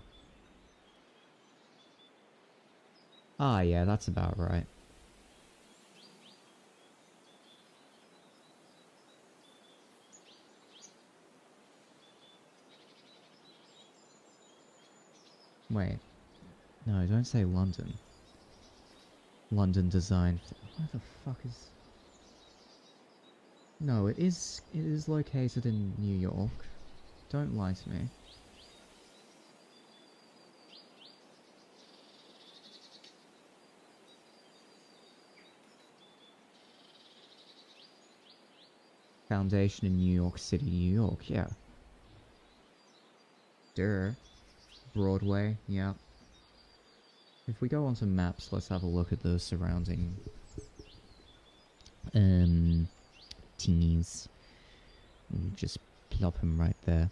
S1: Ah, yeah, that's about right. Wait. No, don't say London. London design. Where the fuck is... No, it is located in New York. Don't lie to me. Foundation in New York City, New York, yeah. Durr. Broadway, yeah. If we go onto maps, let's have a look at the surrounding teenies. We'll just plop them right there.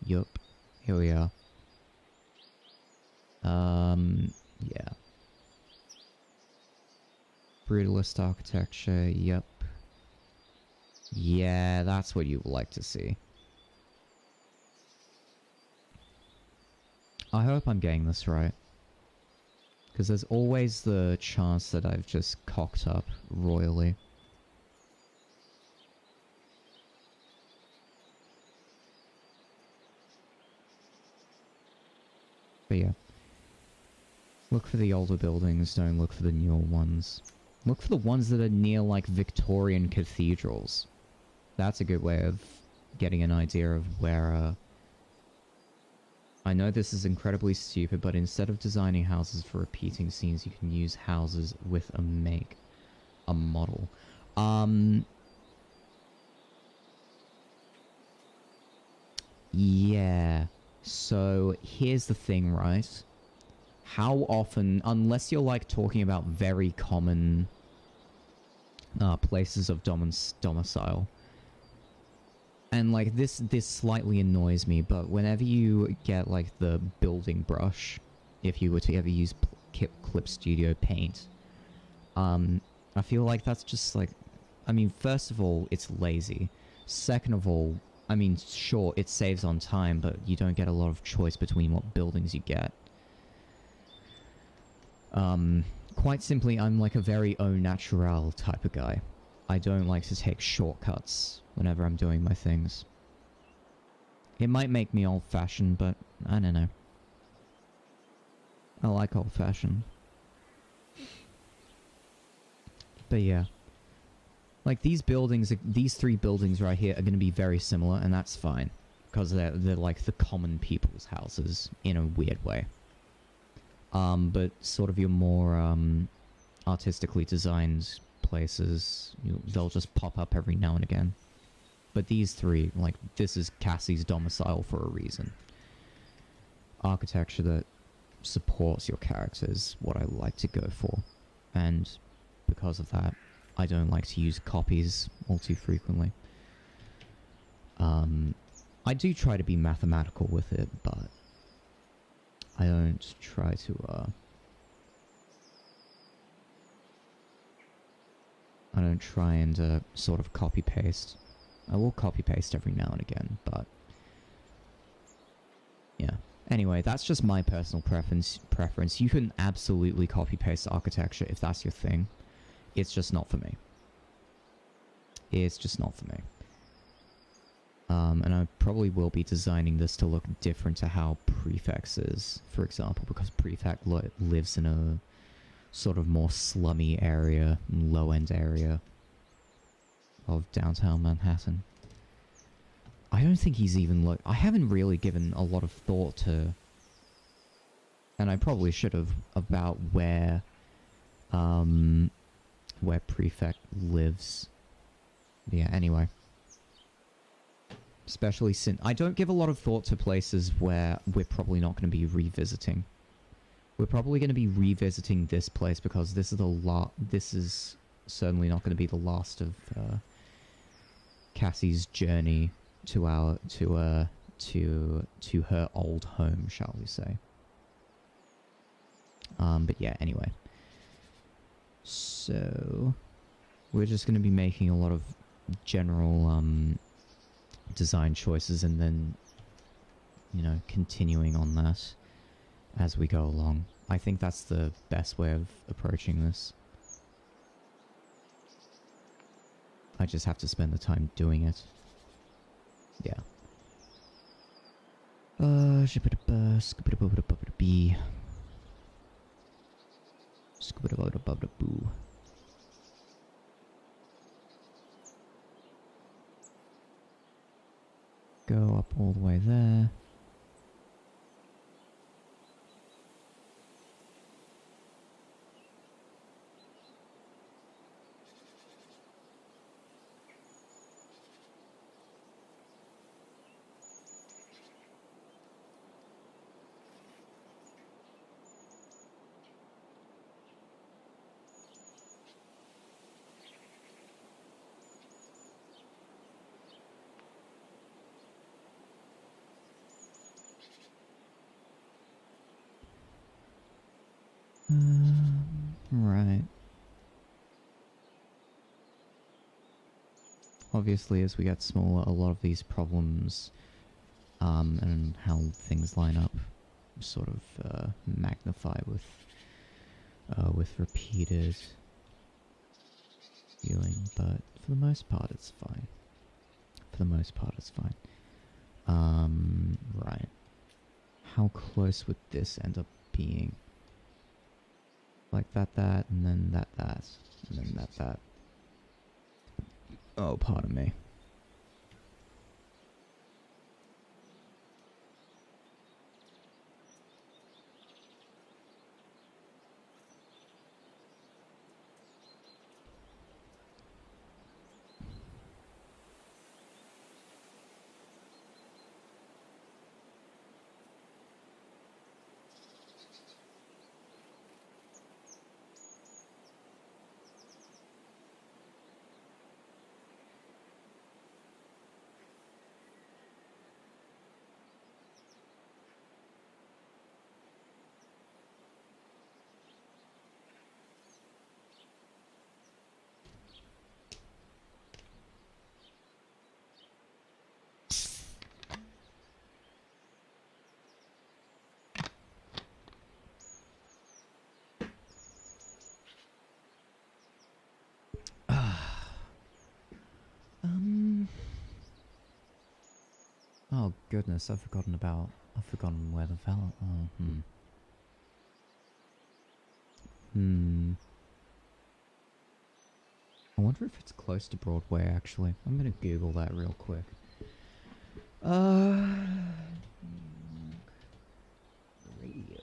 S1: Yup. Here we are. Yeah. Brutalist architecture, yup. Yeah, that's what you would like to see. I hope I'm getting this right. Because there's always the chance that I've just cocked up royally. But yeah. Look for the older buildings, don't look for the newer ones. Look for the ones that are near, like, Victorian cathedrals. That's a good way of getting an idea of where, I know this is incredibly stupid, but instead of designing houses for repeating scenes, you can use houses with a model. Yeah. So, here's the thing, right? How often, unless you're, like, talking about very common places of domicile, and, like, this slightly annoys me, but whenever you get, like, the building brush, if you were to ever use Clip Studio Paint, I feel like that's just, like, I mean, first of all, it's lazy. Second of all, I mean, sure, it saves on time, but you don't get a lot of choice between what buildings you get. Quite simply, I'm like a very au naturel type of guy. I don't like to take shortcuts whenever I'm doing my things. It might make me old-fashioned, but I don't know. I like old-fashioned. But yeah. Like, these buildings, these three buildings right here are going to be very similar, and that's fine. Because they're like the common people's houses, in a weird way. But sort of your more, artistically designed places, they'll just pop up every now and again. But these three, like, this is Cassie's domicile for a reason. Architecture that supports your character is what I like to go for. And because of that, I don't like to use copies all too frequently. I do try to be mathematical with it, but I don't try to, I don't try and, sort of copy-paste. I will copy-paste every now and again, but yeah. Anyway, that's just my personal preference. You can absolutely copy-paste architecture if that's your thing. It's just not for me. It's just not for me. And I probably will be designing this to look different to how Prefects is, for example, because Prefect lives in a sort of more slummy area, low-end area of downtown Manhattan. I don't think he's even I haven't really given a lot of thought to, and I probably should have, about where Prefect lives. Yeah, anyway. Especially since I don't give a lot of thought to places where we're probably not going to be revisiting. We're probably going to be revisiting this place because this is this is certainly not going to be the last of Cassie's journey to her old home, shall we say. But yeah, anyway. So we're just going to be making a lot of general design choices and then, you know, continuing on that as we go along. I think that's the best way of approaching this. I just have to spend the time doing it. Yeah. Go up all the way there. Right. Obviously, as we get smaller, a lot of these problems, and how things line up sort of, magnify with repeated viewing, but for the most part, it's fine. For the most part, it's fine. Right. How close would this end up being? Like that, and then that, and then that. Oh, pardon me. Oh goodness, I've forgotten where the fella. Oh, I wonder if it's close to Broadway, actually. I'm gonna Google that real quick. Radio.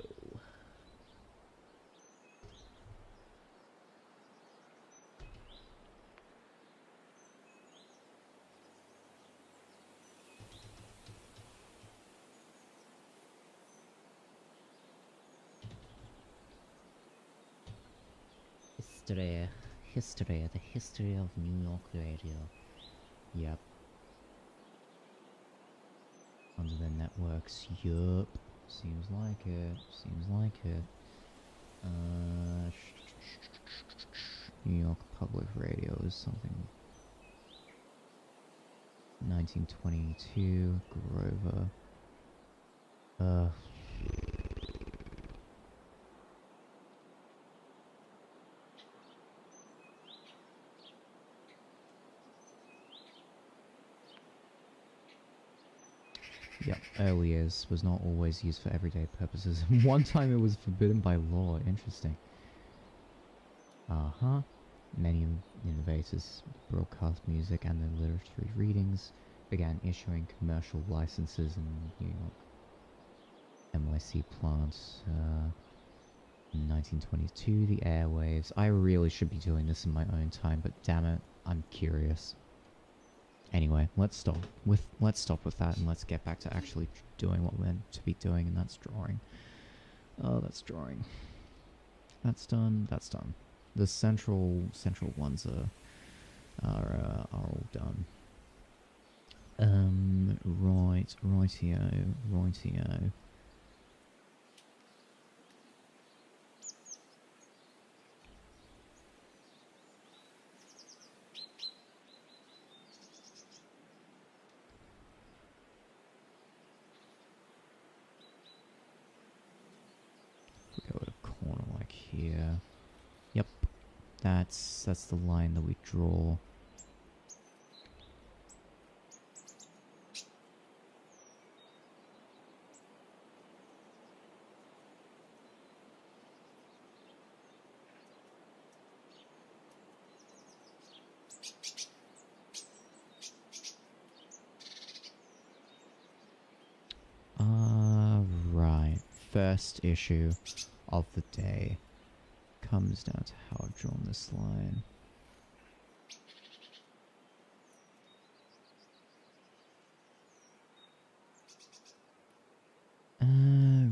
S1: The history of New York radio. Yep. Under the networks, yup. Seems like it. New York Public Radio is something. 1922, Grover. Yep, early years was not always used for everyday purposes. One time it was forbidden by law. Interesting. Many innovators broadcast music and their literary readings began issuing commercial licenses in New York. NYC plants, in 1922, the airwaves. I really should be doing this in my own time, but damn it, I'm curious. Anyway, let's stop with that and let's get back to actually doing what we're meant to be doing, and that's drawing. Oh, that's drawing. That's done. The central ones are all done. Rightio. We go to a corner like here. Yep, that's the line that we draw. Right. First issue of the day comes down to how I've drawn this line.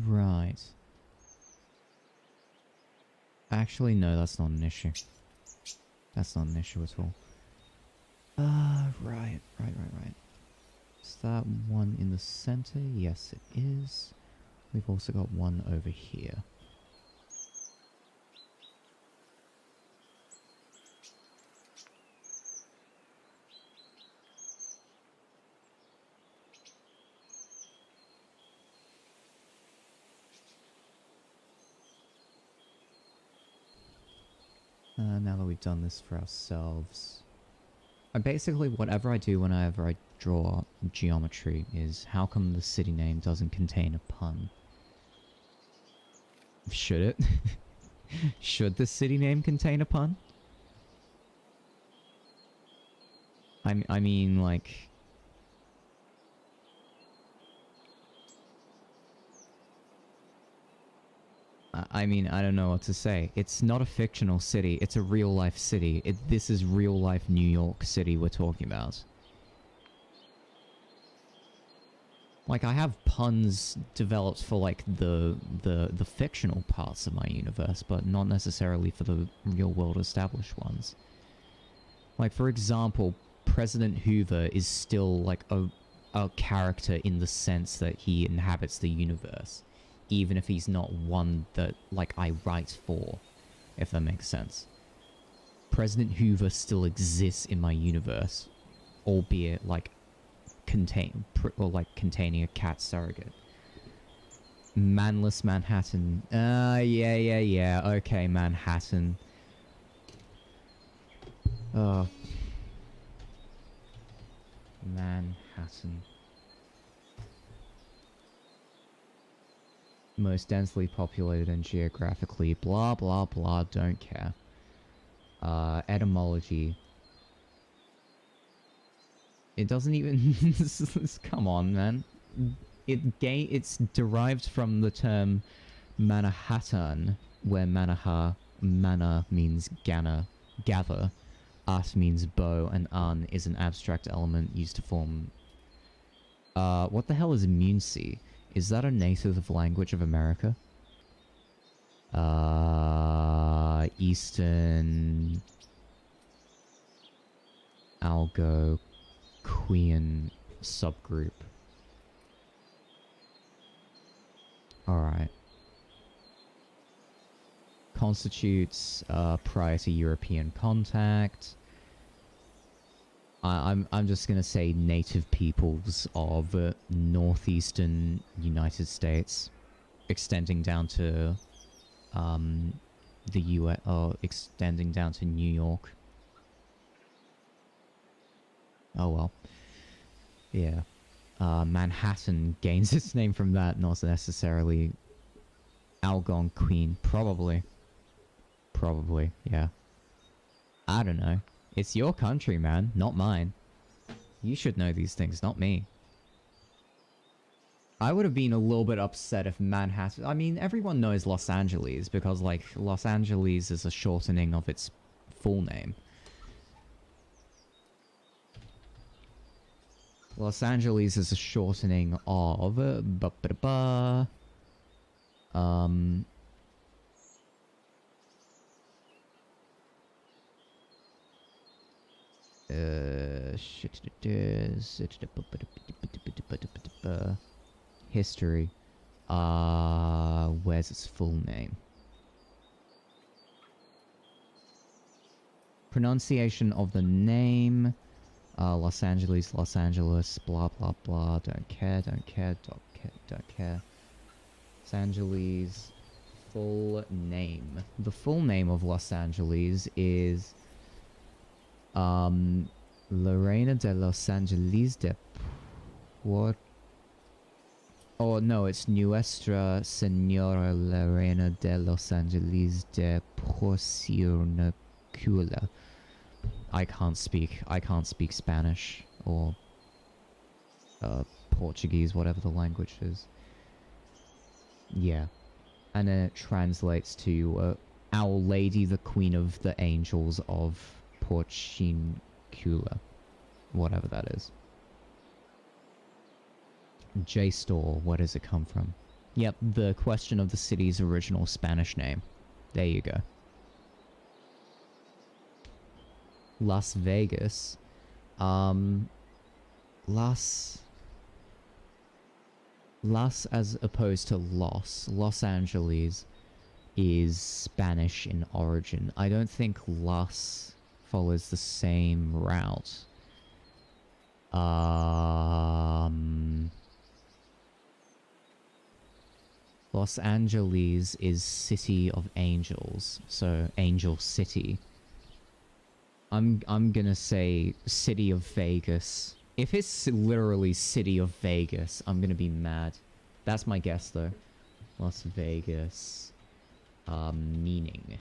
S1: Right. Actually, no, that's not an issue. That's not an issue at all. Right. Is that one in the center? Yes, it is. We've also got one over here. Now that we've done this for ourselves. Basically, whatever I do whenever I draw geometry is how come the city name doesn't contain a pun? Should it? Should the city name contain a pun? I mean, like... I mean, I don't know what to say. It's not a fictional city, it's a real-life city. This is real-life New York City we're talking about. Like, I have puns developed for, like, the fictional parts of my universe, but not necessarily for the real-world established ones. Like, for example, President Hoover is still, like, a character in the sense that he inhabits the universe. Even if he's not one that, like, I write for, if that makes sense. President Hoover still exists in my universe, albeit, like, containing a cat surrogate. Manless Manhattan. Yeah. Okay, Manhattan. Manhattan. Most densely populated and geographically blah blah blah, don't care. Etymology. It doesn't even come on, man. It's derived from the term Manhattan, where mana means gather, at means bow, and an is an abstract element used to form. What the hell is Muncie? Is that a native language of America? Eastern Algonquian subgroup. Alright. Constitutes prior to European contact. I'm just gonna say native peoples of northeastern United States, extending down to the US, extending down to New York. Oh well. Yeah. Manhattan gains its name from that, not necessarily Algonquin. Probably, yeah. I don't know. It's your country, man, not mine. You should know these things, not me. I would have been a little bit upset if Manhattan... I mean, everyone knows Los Angeles, because, like, Los Angeles is a shortening of its full name. Los Angeles is a shortening of... history. Where's its full name? Pronunciation of the name. Los Angeles, blah blah blah. Don't care. Los Angeles full name. The full name of Los Angeles is Lorena de Los Angeles de Puerto... Oh no, it's Nuestra Señora Lorena de Los Angeles de Porciunacula. I can't speak Spanish or Portuguese, whatever the language is. Yeah. And then it translates to Our Lady, the Queen of the Angels of Porciuncula. Whatever that is. JSTOR, where does it come from? Yep, the question of the city's original Spanish name. There you go. Las Vegas. Las as opposed to Los Angeles is Spanish in origin. I don't think Las follows the same route. Los Angeles is City of Angels, so Angel City. I'm gonna say City of Vegas. If it's literally City of Vegas, I'm gonna be mad. That's my guess though. Las Vegas. Meaning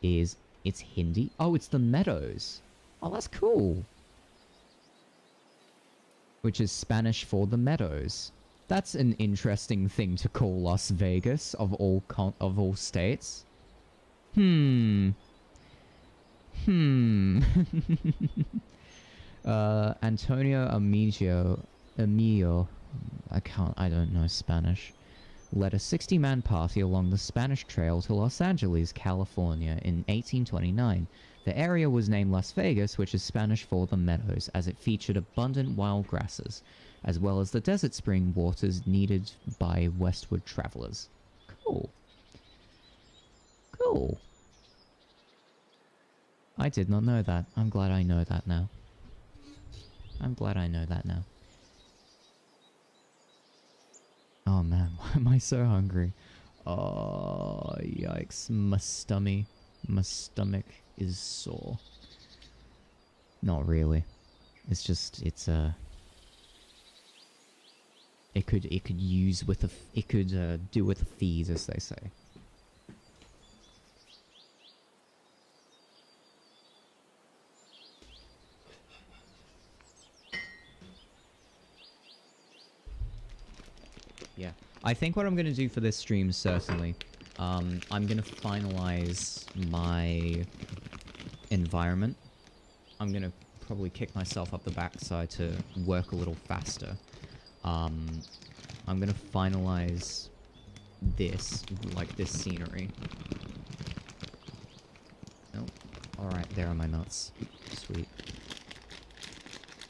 S1: is it's Hindi. Oh, it's the Meadows. Oh, that's cool. Which is Spanish for the Meadows. That's an interesting thing to call Las Vegas of all states. Antonio Emilio, I don't know Spanish, led a 60-man party along the Spanish Trail to Los Angeles, California in 1829. The area was named Las Vegas, which is Spanish for the Meadows, as it featured abundant wild grasses, as well as the desert spring waters needed by westward travelers. Cool. Cool. I did not know that. I'm glad I know that now. I'm glad I know that now. Oh man, why am I so hungry? Oh, yikes. My stomach is sore. Not really. It's just, it's it could use with a, it could do with a fees, as they say. Yeah, I think what I'm gonna do for this stream, certainly, I'm gonna finalize my environment. I'm gonna probably kick myself up the backside to work a little faster. I'm gonna finalize this, like this scenery. Nope. Alright, there are my nuts. Sweet.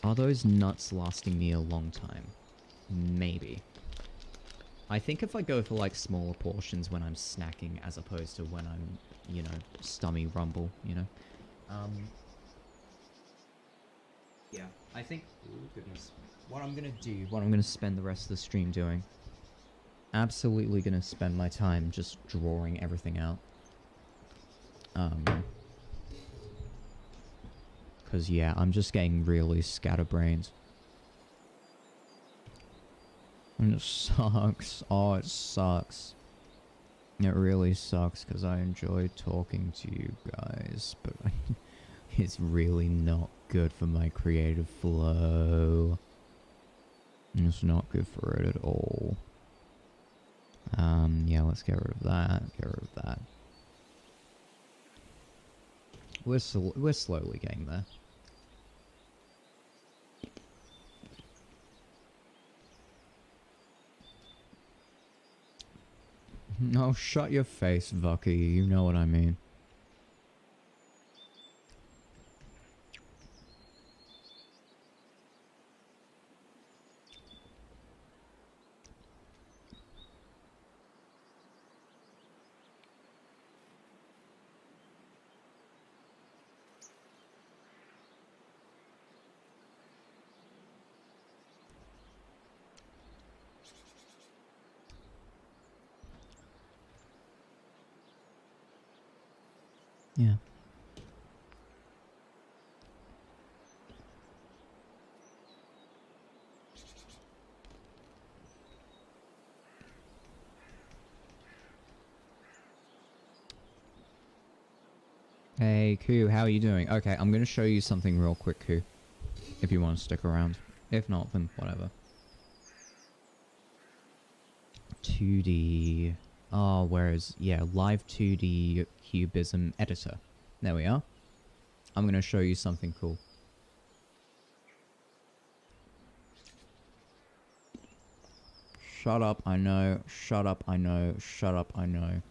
S1: Are those nuts lasting me a long time? Maybe. I think if I go for like smaller portions when I'm snacking as opposed to when I'm, you know, stummy rumble, you know? Yeah, I think, oh goodness, what I'm gonna do, what I'm gonna spend the rest of the stream doing, absolutely gonna spend my time just drawing everything out. Cause yeah, I'm just getting really scatterbrained. And it sucks. Oh, it sucks. It really sucks because I enjoy talking to you guys, but it's really not good for my creative flow. It's not good for it at all. Yeah, let's get rid of that. Get rid of that. We're slowly getting there. No, shut your face, Vucky. You know what I mean. Yeah. Hey, Koo, how are you doing? Okay, I'm gonna show you something real quick, Koo. If you want to stick around. If not, then whatever. 2D... Oh, where is... Yeah, live 2D cubism editor. There we are. I'm gonna show you something cool. Shut up, I know. Shut up, I know. Shut up, I know.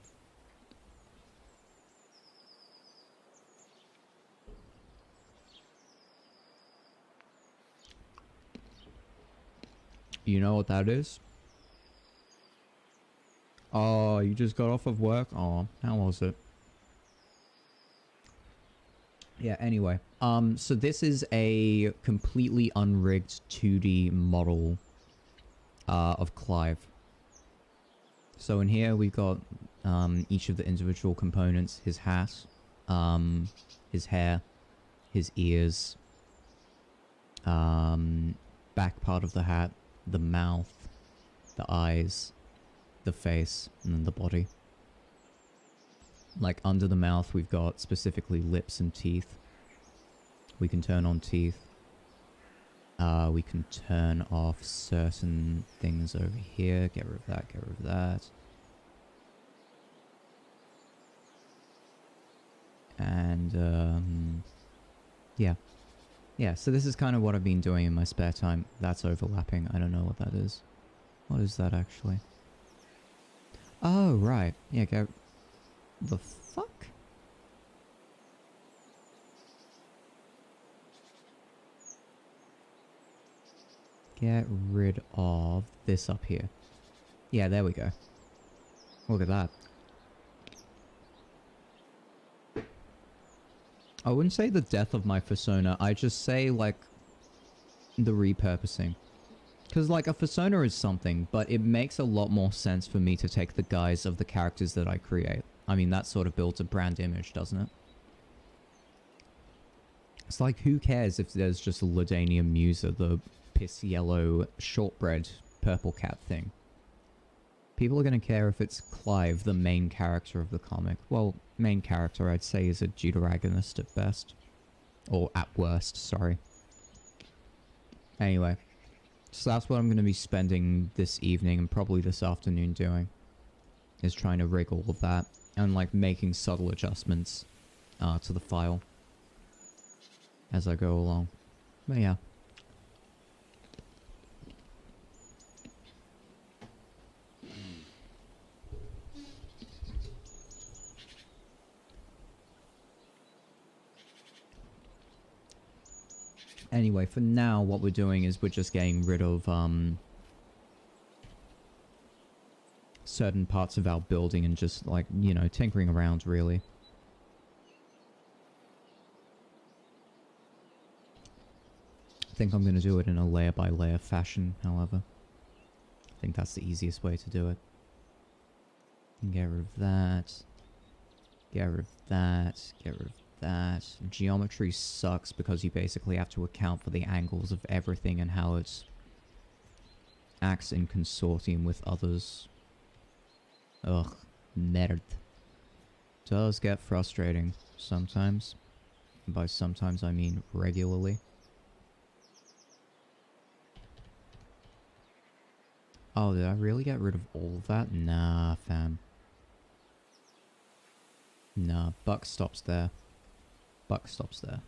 S1: You know what that is? Oh, you just got off of work? Oh, how was it? Yeah, anyway. So this is a completely unrigged 2D model of Clive. So in here we've got each of the individual components, his hat, his hair, his ears, back part of the hat, the mouth, the eyes, the face, and then the body. Like under the mouth we've got specifically lips and teeth. We can turn on teeth. We can turn off certain things over here. Get rid of that, get rid of that. And, yeah. Yeah, so this is kind of what I've been doing in my spare time. That's overlapping. I don't know what that is. What is that, actually? Oh, right. Yeah, go... The fuck? Get rid of this up here. Yeah, there we go. Look at that. I wouldn't say the death of my fursona, I just say, like, the repurposing. Because, like, a fursona is something, but it makes a lot more sense for me to take the guise of the characters that I create. I mean, that sort of builds a brand image, doesn't it? It's like, who cares if there's just a Ladania Mewzer, the piss yellow shortbread purple cat thing? People are going to care if it's Clive, the main character of the comic. Well, main character I'd say is a deuteragonist at best. Or at worst, sorry. Anyway. So that's what I'm going to be spending this evening and probably this afternoon doing. Is trying to rig all of that. And like making subtle adjustments to the file. As I go along. But yeah. Anyway, for now, what we're doing is we're just getting rid of, certain parts of our building and just, like, you know, tinkering around, really. I think I'm going to do it in a layer-by-layer fashion, however. I think that's the easiest way to do it. Get rid of that. Get rid of that. Get rid of that. Geometry sucks because you basically have to account for the angles of everything and how it acts in consortium with others. Ugh, merd. Does get frustrating sometimes. And by sometimes I mean regularly. Oh, did I really get rid of all of that? Nah, fam. Nah, buck stops there. Buck stops there.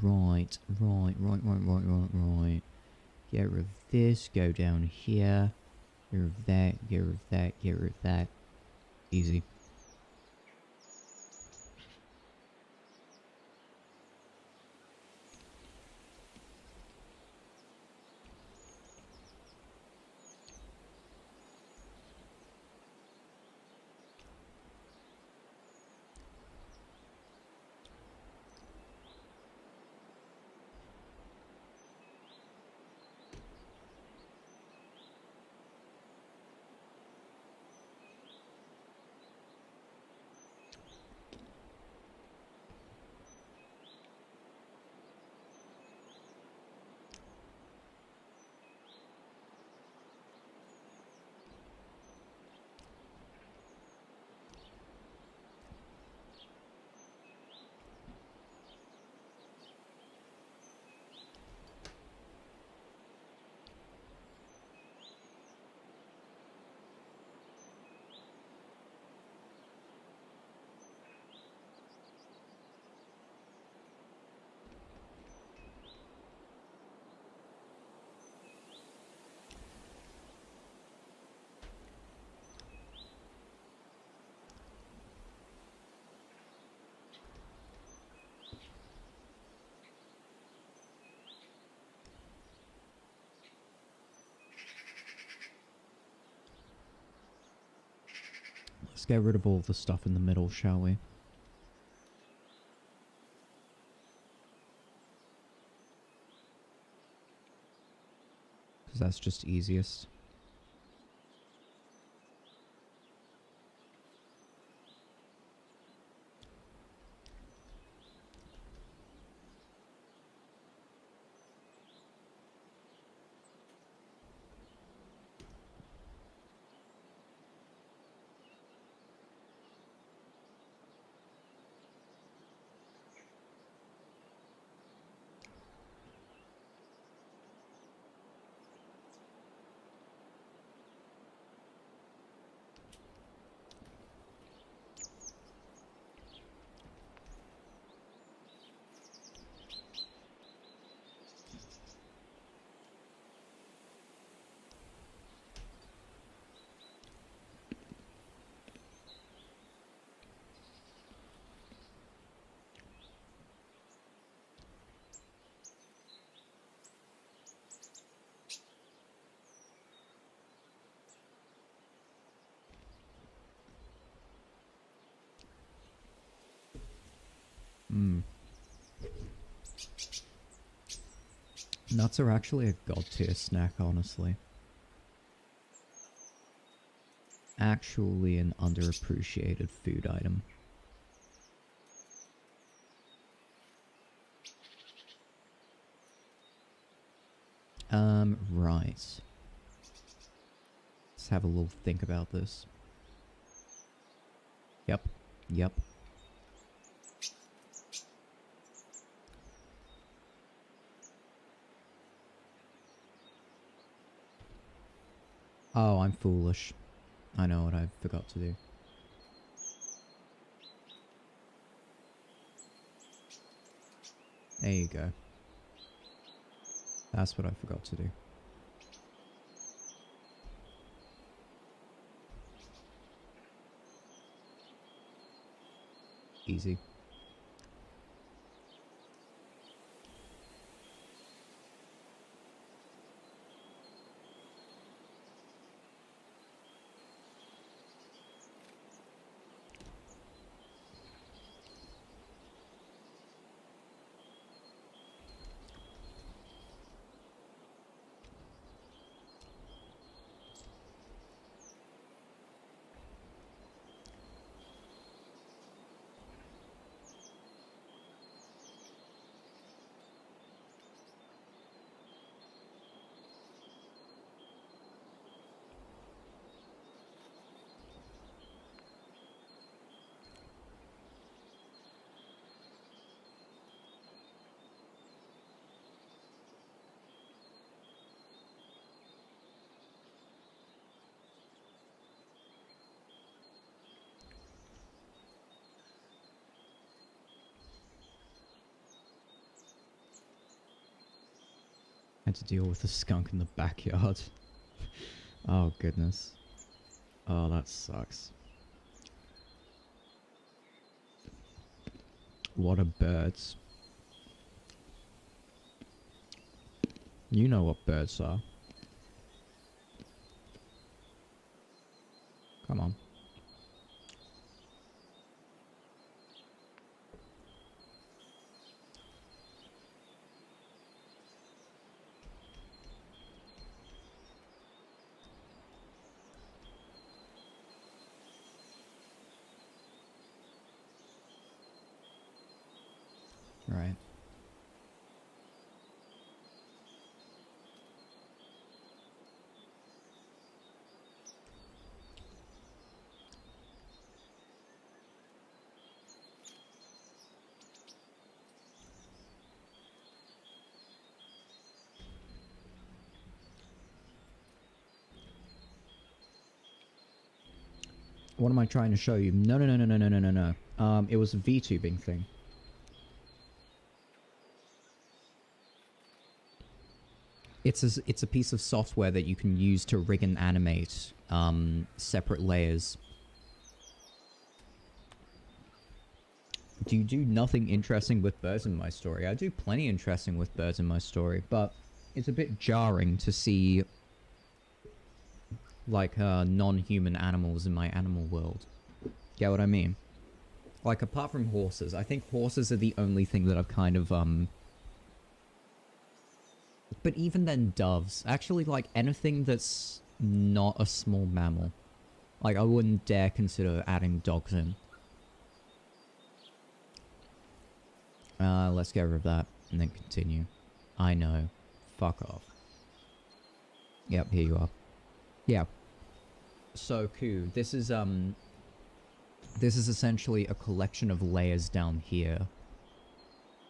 S1: Right. Get rid of this, go down here. Get rid of that, get rid of that, get rid of that. Easy. Let's get rid of all the stuff in the middle, shall we? Because that's just easiest. Nuts are actually a god tier snack, honestly. Actually an underappreciated food item. Right. Let's have a little think about this. Yep. Yep. Oh, I'm foolish. I know what I forgot to do. There you go. That's what I forgot to do. Easy. Had to deal with a skunk in the backyard. Oh, goodness. Oh, that sucks. What are birds? You know what birds are. Come on. Right. What am I trying to show you? No, no, no, no, no, no, no, no, no. It was a VTubing thing. It's a piece of software that you can use to rig and animate separate layers. Do you do nothing interesting with birds in my story? I do plenty interesting with birds in my story, but it's a bit jarring to see like non-human animals in my animal world. Get what I mean? Like apart from horses, I think horses are the only thing that I've kind of But even then, doves. Actually, like, anything that's not a small mammal. Like, I wouldn't dare consider adding dogs in. Let's get rid of that, and then continue. I know. Fuck off. Yep, here you are. Yeah. So, Ku, this is essentially a collection of layers down here.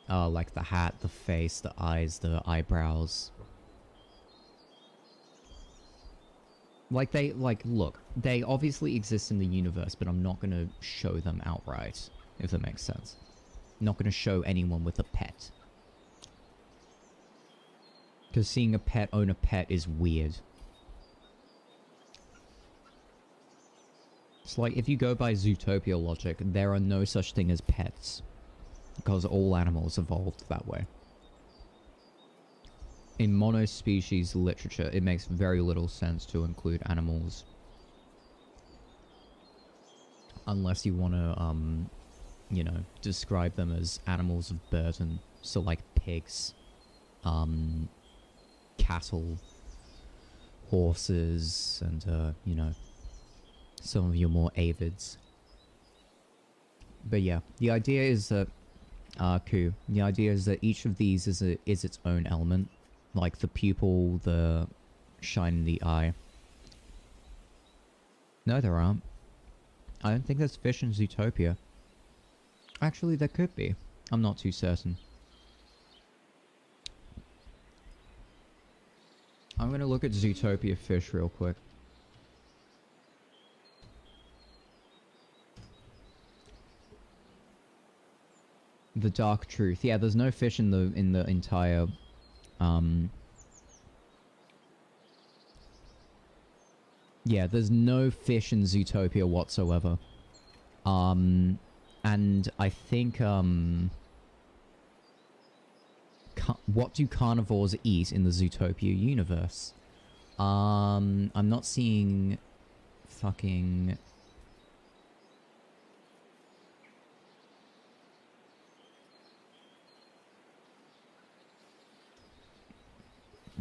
S1: Like the hat, the face, the eyes, the eyebrows. Like, look, they obviously exist in the universe, but I'm not gonna show them outright, if that makes sense. I'm not gonna show anyone with a pet. Because seeing a pet own a pet is weird. It's like, if you go by Zootopia logic, there are no such thing as pets. Because all animals evolved that way. In monospecies literature, it makes very little sense to include animals. Unless you want to, you know, describe them as animals of burden. So like pigs, cattle, horses, and, you know, some of your more avids. But yeah, the idea is that, Ku, the idea is that each of these is its own element. Like the pupil, the shine in the eye. No, there aren't. I don't think there's fish in Zootopia. Actually, there could be. I'm not too certain. I'm gonna look at Zootopia fish real quick. The Dark Truth. Yeah, there's no fish in the entire yeah, there's no fish in Zootopia whatsoever. And I think what do carnivores eat in the Zootopia universe? I'm not seeing fucking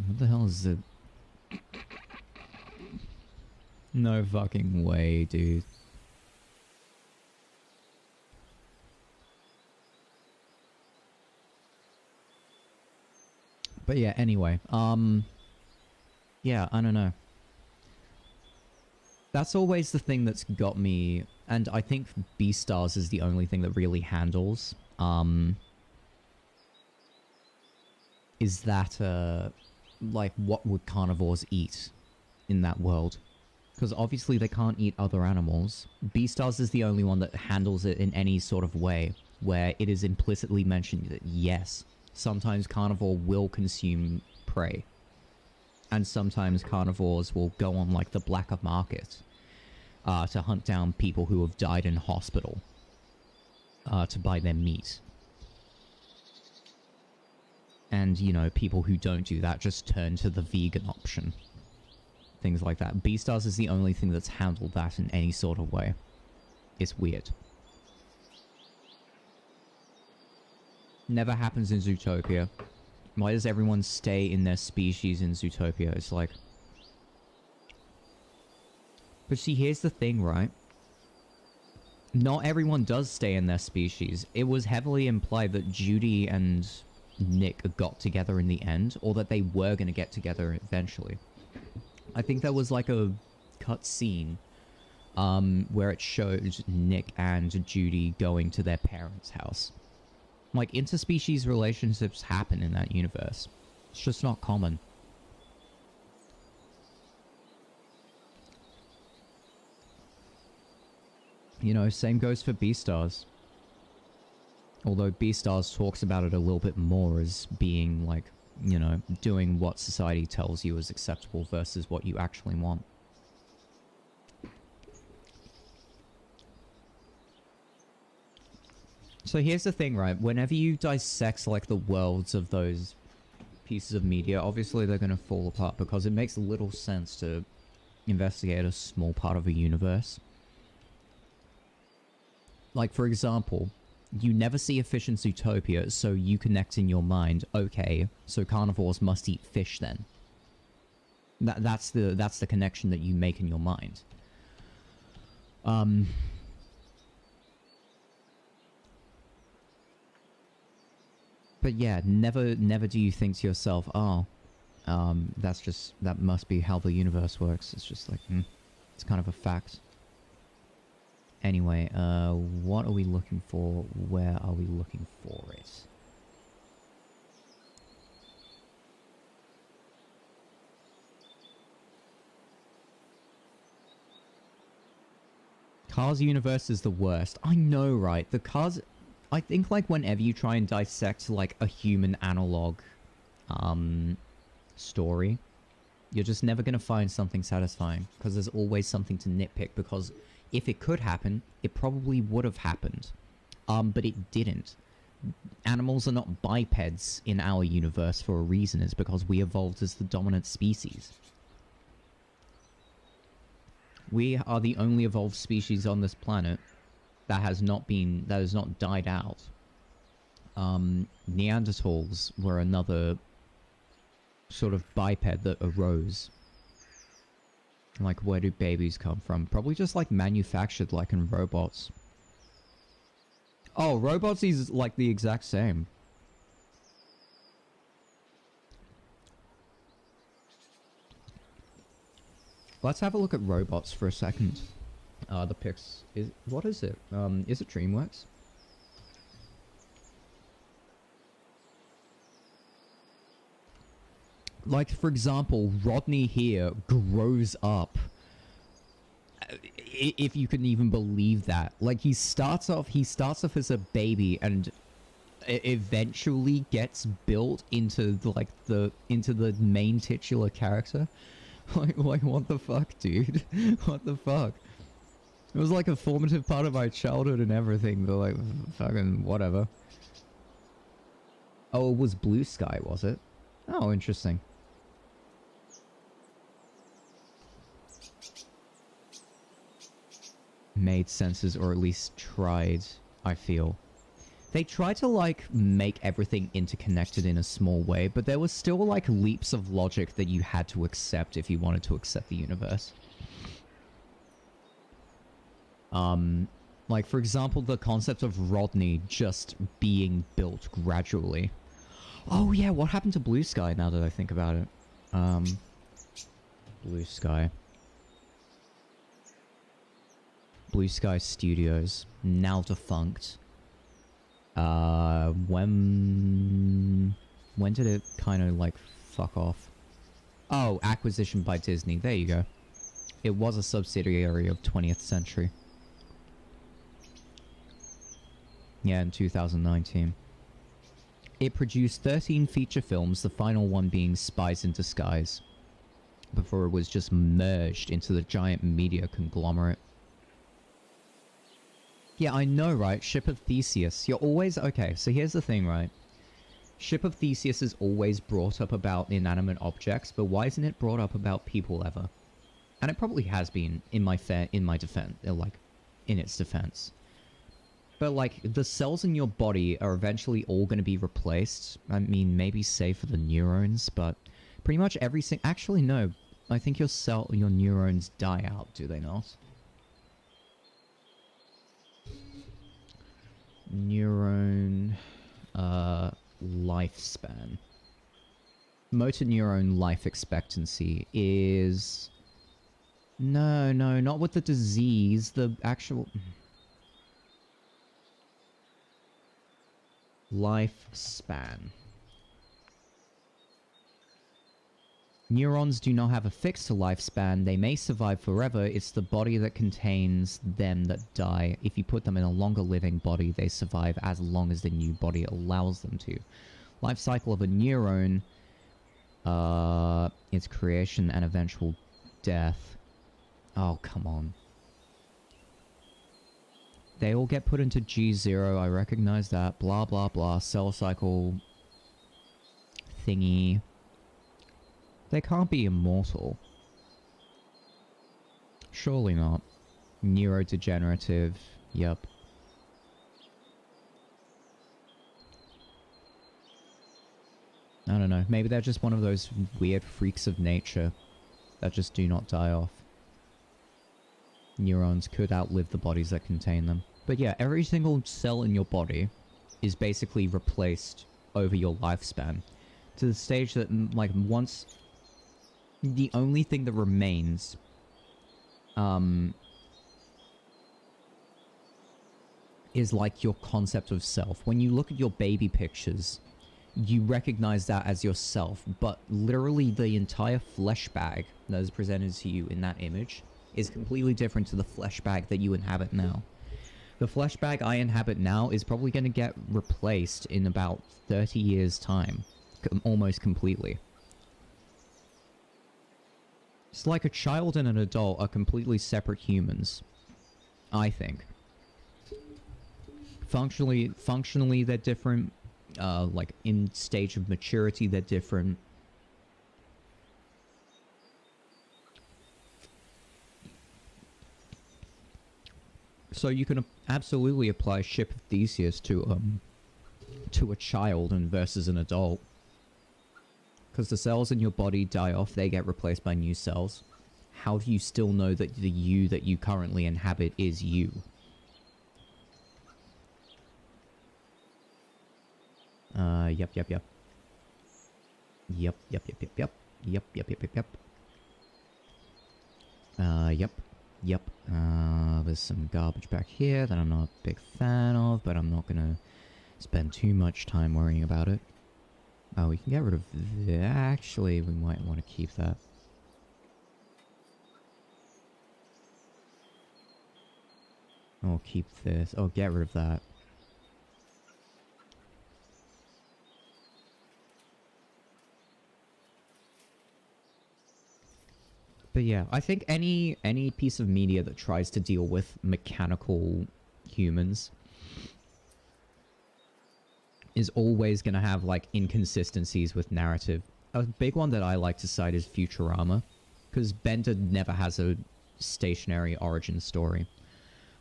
S1: what the hell is it? No fucking way, dude. But yeah, anyway, yeah, I don't know. That's always the thing that's got me, and I think Beastars is the only thing that really handles, is that, like, what would carnivores eat in that world? Because obviously they can't eat other animals. Beastars is the only one that handles it in any sort of way, where it is implicitly mentioned that, yes, sometimes carnivore will consume prey. And sometimes carnivores will go on, like, the blacker market, to hunt down people who have died in hospital, to buy their meat. And, you know, people who don't do that just turn to the vegan option. Things like that. Beastars is the only thing that's handled that in any sort of way. It's weird. Never happens in Zootopia. Why does everyone stay in their species in Zootopia? It's like... But see, here's the thing, right? Not everyone does stay in their species. It was heavily implied that Judy and Nick got together in the end, or that they were going to get together eventually. I think there was like a cut scene where it showed Nick and Judy going to their parents' house. Like, interspecies relationships happen in that universe. It's just not common. You know, same goes for Beastars. Although Beastars talks about it a little bit more as being, like, you know, doing what society tells you is acceptable versus what you actually want. So here's the thing, right? Whenever you dissect, like, the worlds of those pieces of media, obviously they're going to fall apart because it makes little sense to investigate a small part of a universe. Like, for example, You never see a fish in Zootopia, so you connect in your mind, okay, so carnivores must eat fish then. That's the connection that you make in your mind. But yeah, never do you think to yourself, oh, that must be how the universe works. It's just like, it's kind of a fact. Anyway, what are we looking for? Where are we looking for it? Cars universe is the worst. I know, right? The Cars... I think, like, whenever you try and dissect, like, a human analog, story, you're just never gonna find something satisfying. Because there's always something to nitpick, because if it could happen, it probably would have happened. But it didn't. Animals are not bipeds in our universe for a reason. It's because we evolved as the dominant species. We are the only evolved species on this planet that has not died out. Neanderthals were another sort of biped that arose. Like, where do babies come from? Probably just, like, manufactured, like in robots. Oh, robots is, like, the exact same. Let's have a look at robots for a second. The pics... What is it? Is it DreamWorks? Like, for example, Rodney here grows up. If you can even believe that. Like, he starts off as a baby and eventually gets built into, like, into the main titular character. Like, what the fuck, dude? What the fuck? It was, like, a formative part of my childhood and everything, but, like, fucking whatever. Oh, it was Blue Sky, was it? Oh, interesting. Made senses, or at least tried, I feel. They tried to, like, make everything interconnected in a small way, but there was still, like, leaps of logic that you had to accept if you wanted to accept the universe. Like, for example, the concept of Rodney just being built gradually. Oh, yeah, what happened to Blue Sky, now that I think about it? Blue Sky. Blue Sky Studios, now defunct. When did it kind of, like, fuck off? Oh, acquisition by Disney, there you go. It was a subsidiary of 20th Century. Yeah, in 2019. It produced 13 feature films, the final one being Spies in Disguise, before it was just merged into the giant media conglomerate. Yeah, I know, right? Ship of Theseus. You're always... Okay, so here's the thing, right? Ship of Theseus is always brought up about inanimate objects, but why isn't it brought up about people ever? And it probably has been, in my defense, like, in its defense. But, like, the cells in your body are eventually all going to be replaced. I mean, maybe save for the neurons, but pretty much everything... Actually, no. I think your neurons die out, do they not? Neuron... lifespan. Motor neuron life expectancy is... No, not with the disease. The actual... Lifespan. Neurons do not have a fixed lifespan. They may survive forever. It's the body that contains them that die. If you put them in a longer living body, they survive as long as the new body allows them to. Life cycle of a neuron, its creation and eventual death. Oh, come on. They all get put into G0, I recognize that. Blah, blah, blah. Cell cycle... thingy. They can't be immortal. Surely not. Neurodegenerative. Yep. I don't know. Maybe they're just one of those weird freaks of nature that just do not die off. Neurons could outlive the bodies that contain them. But yeah, every single cell in your body is basically replaced over your lifespan. To the stage that, like, once... The only thing that remains... is like your concept of self. When you look at your baby pictures, you recognize that as yourself, but literally the entire flesh bag that is presented to you in that image is completely different to the flesh bag that you inhabit now. The flesh bag I inhabit now is probably going to get replaced in about 30 years' time, almost completely. It's like a child and an adult are completely separate humans, I think. Functionally they're different. Like, in stage of maturity, they're different. So you can absolutely apply Ship of Theseus to a child and versus an adult. Because the cells in your body die off, they get replaced by new cells. How do you still know that the you that you currently inhabit is you? Yep. Yep. There's some garbage back here that I'm not a big fan of, but I'm not gonna spend too much time worrying about it. Oh, we can get rid of that. Actually, we might want to keep that. Oh, keep this. Oh, get rid of that. But yeah, I think any piece of media that tries to deal with mechanical humans is always going to have, like, inconsistencies with narrative. A big one that I like to cite is Futurama, because Bender never has a stationary origin story.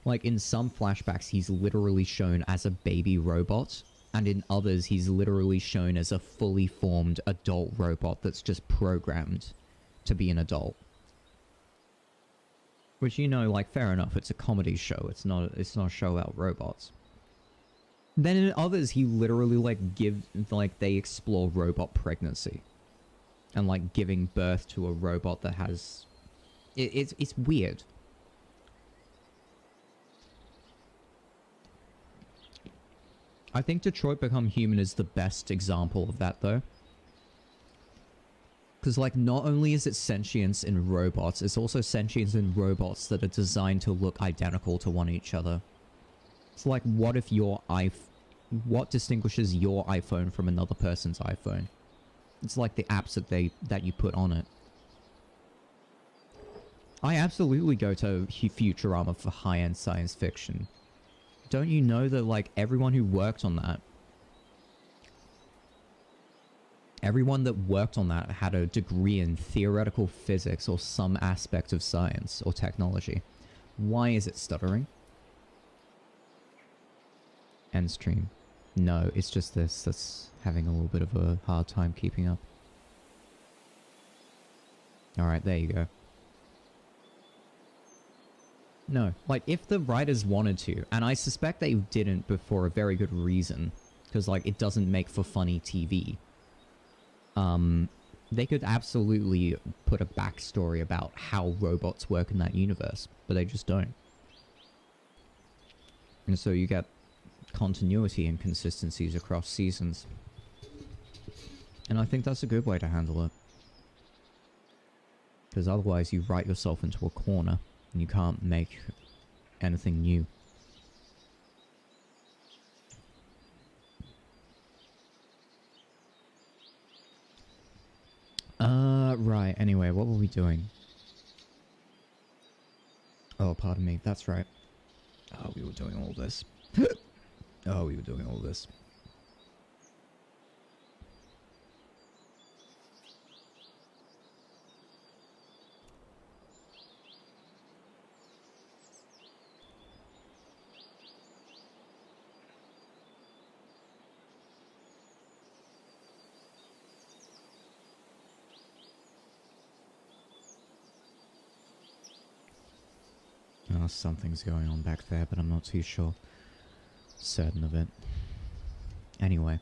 S1: Like, in some flashbacks, he's literally shown as a baby robot, and in others, he's literally shown as a fully formed adult robot that's just programmed to be an adult. Which, you know, like, fair enough, it's a comedy show, it's not a show about robots. Then in others, he literally, like, they explore robot pregnancy. And, like, giving birth to a robot that has... It's weird. I think Detroit Become Human is the best example of that, though. Because, like, not only is it sentience in robots, it's also sentience in robots that are designed to look identical to one each other. It's like, what if what distinguishes your iPhone from another person's iPhone? It's like the apps that you put on it. I absolutely go to Futurama for high-end science fiction. Don't you know that, like, everyone who worked on that... Everyone that worked on that had a degree in theoretical physics or some aspect of science or technology. Why is it stuttering? End stream. No, it's just this that's having a little bit of a hard time keeping up. Alright, there you go. No, like, if the writers wanted to, and I suspect they didn't but for a very good reason, because, like, it doesn't make for funny TV. They could absolutely put a backstory about how robots work in that universe, but they just don't. And so you get continuity and consistencies across seasons. And I think that's a good way to handle it. Because otherwise you write yourself into a corner, and you can't make anything new. Right, anyway, what were we doing? Oh, pardon me, that's right. Oh, we were doing all this. Oh, we were doing all this. Something's going on back there, but I'm not too certain of it. Anyway,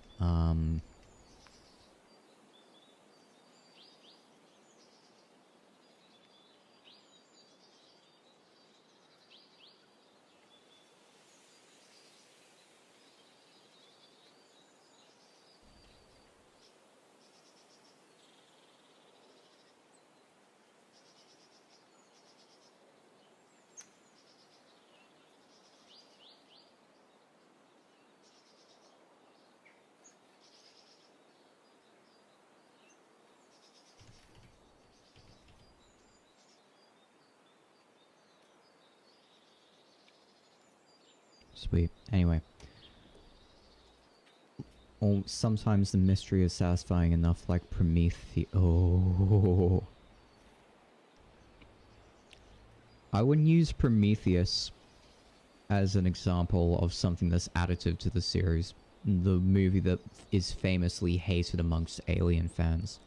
S1: sweet. Anyway. Or sometimes the mystery is satisfying enough, like Prometheus. Oh. I wouldn't use Prometheus as an example of something that's additive to the series. The movie that is famously hated amongst Alien fans.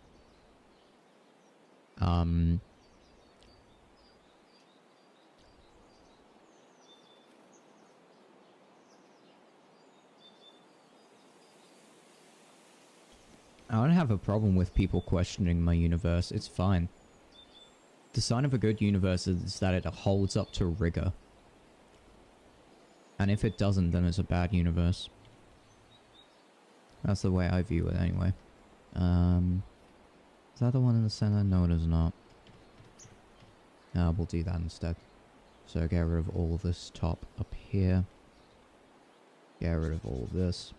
S1: I don't have a problem with people questioning my universe. It's fine. The sign of a good universe is that it holds up to rigor. And if it doesn't, then it's a bad universe. That's the way I view it anyway. Is that the one in the center? No, it is not. We'll do that instead. So get rid of all of this top up here. Get rid of all of this.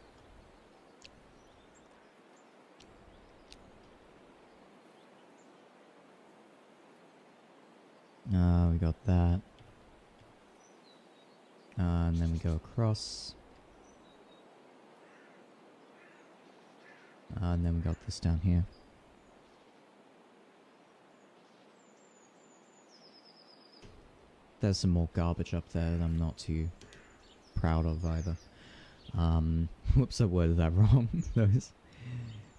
S1: We got that. And then we go across. And then we got this down here. There's some more garbage up there that I'm not too proud of either. Whoops, I worded that wrong. Those.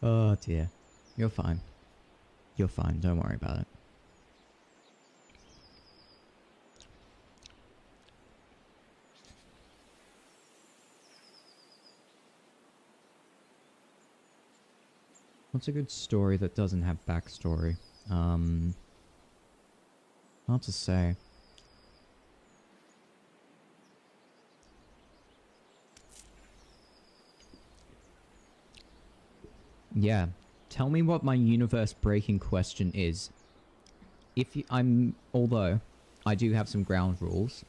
S1: Oh dear. You're fine. You're fine, don't worry about it. What's a good story that doesn't have backstory? Hard to say. Yeah. Tell me what my universe-breaking question is. Although, I do have some ground rules.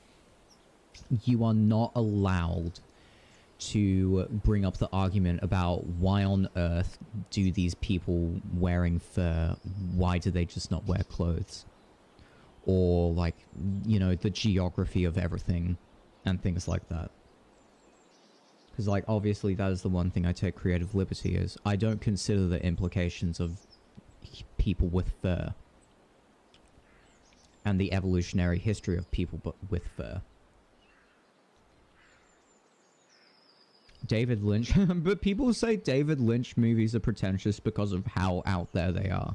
S1: You are not allowed to bring up the argument about why on earth do these people wearing fur, why do they just not wear clothes? Or, like, you know, the geography of everything and things like that. Because, like, obviously that is the one thing I take creative liberty is. I don't consider the implications of people with fur. And the evolutionary history of people with fur. David Lynch. But people say David Lynch movies are pretentious because of how out there they are.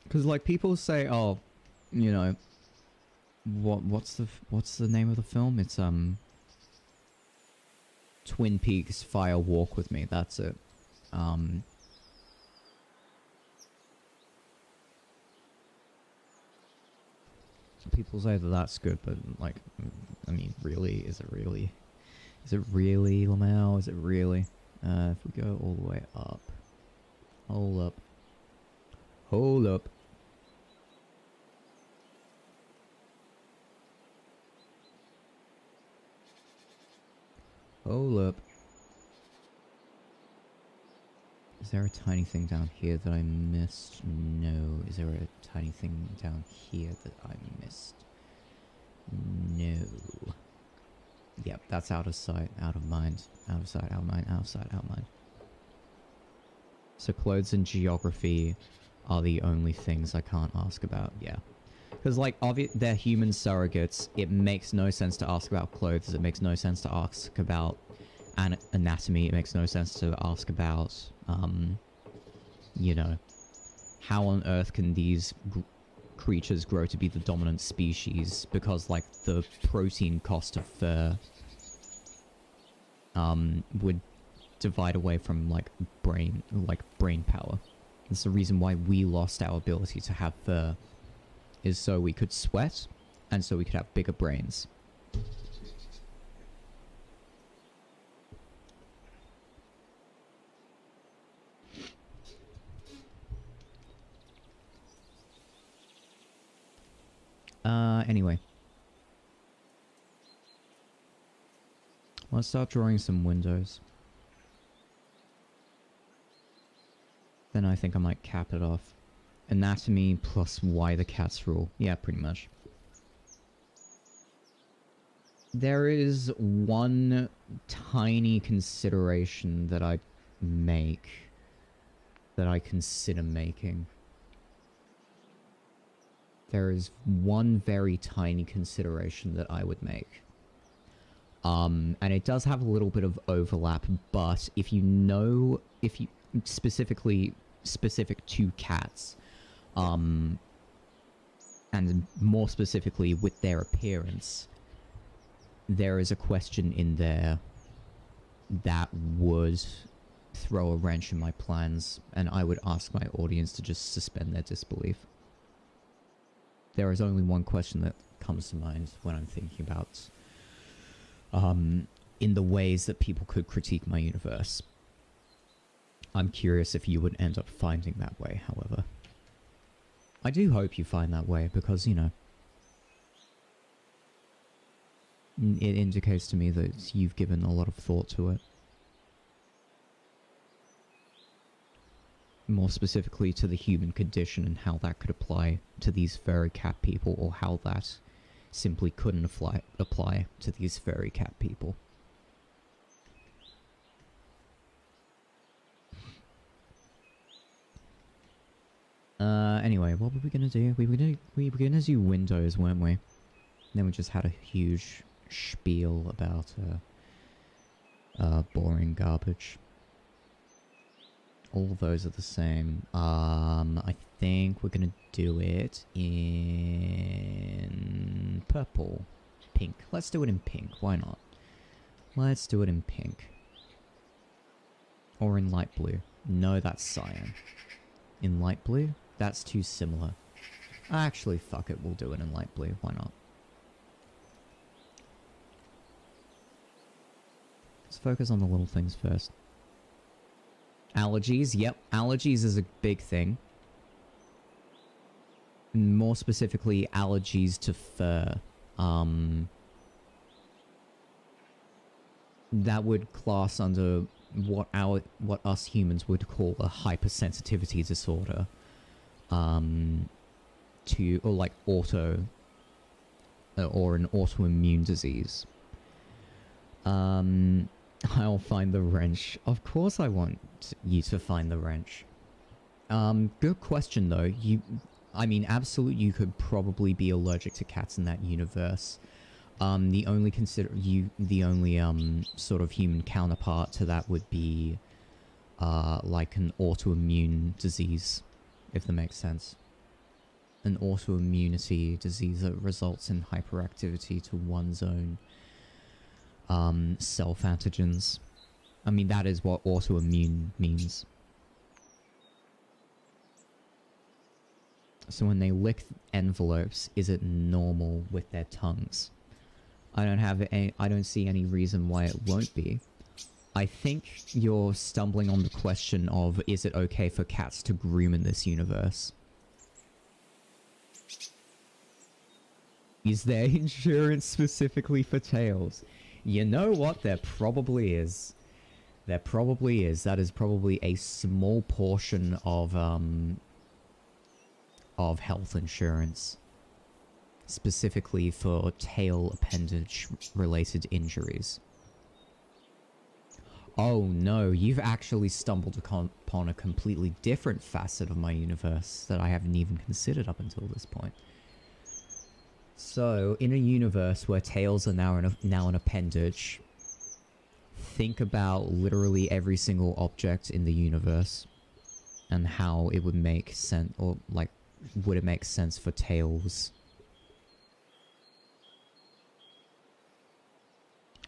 S1: Because, like, people say, oh, you know, what's the name of the film? It's, Twin Peaks Fire Walk With Me, that's it. People say that that's good, but, like, I mean, really? Is it really? Is it really, Lamau? Is it really? If we go all the way up. Hold up. Hold up. Hold up. Is there a tiny thing down here that I missed? No. Is there a tiny thing down here that I missed? No. Yep, that's out of sight, out of mind. Out of sight, out of mind, out of sight, out of mind. So clothes and geography are the only things I can't ask about, yeah. Because, like, they're human surrogates. It makes no sense to ask about clothes. It makes no sense to ask about anatomy. It makes no sense to ask about, you know, how on earth can these creatures grow to be the dominant species? Because, like, the protein cost of fur would divide away from, like, brain power. It's the reason why we lost our ability to have fur, is so we could sweat, and so we could have bigger brains. Anyway. Let's start drawing some windows. Then I think I might cap it off. Anatomy plus why the cats rule. Yeah, pretty much. There is one tiny consideration that I make, that I consider making. There is one very tiny consideration that I would make. And it does have a little bit of overlap, but if you know, specific to cats, and more specifically with their appearance, there is a question in there that would throw a wrench in my plans, and I would ask my audience to just suspend their disbelief. There is only one question that comes to mind when I'm thinking about, in the ways that people could critique my universe. I'm curious if you would end up finding that way, however. I do hope you find that way, because, you know, it indicates to me that you've given a lot of thought to it. More specifically to the human condition and how that could apply to these furry cat people, or how that simply couldn't apply to these furry cat people. Anyway, what were we gonna do? We were gonna do windows, weren't we? And then we just had a huge spiel about boring garbage. All of those are the same. I think we're gonna do it in purple. Pink. Let's do it in pink. Why not? Let's do it in pink. Or in light blue. No, that's cyan. In light blue? That's too similar. Actually, fuck it. We'll do it in light blue. Why not? Let's focus on the little things first. Allergies, yep. Allergies is a big thing. More specifically, allergies to fur. That would class under what us humans would call a hypersensitivity disorder. Or like or an autoimmune disease. I'll find the wrench. Of course I want you to find the wrench. Good question though. I mean, absolutely you could probably be allergic to cats in that universe. The only sort of human counterpart to that would be, like an autoimmune disease, if that makes sense. An autoimmunity disease that results in hyperactivity to one's own self-antigens. I mean, that is what autoimmune means. So when they lick envelopes, is it normal with their tongues? I don't see any reason why it won't be. I think you're stumbling on the question of, is it okay for cats to groom in this universe? Is there insurance specifically for tails? You know what? There probably is. There probably is. That is probably a small portion of health insurance. Specifically for tail appendage related injuries. Oh no, you've actually stumbled upon a completely different facet of my universe that I haven't even considered up until this point. So, in a universe where tails are now an appendage, think about literally every single object in the universe and how it would make sense, or like, would it make sense for tails?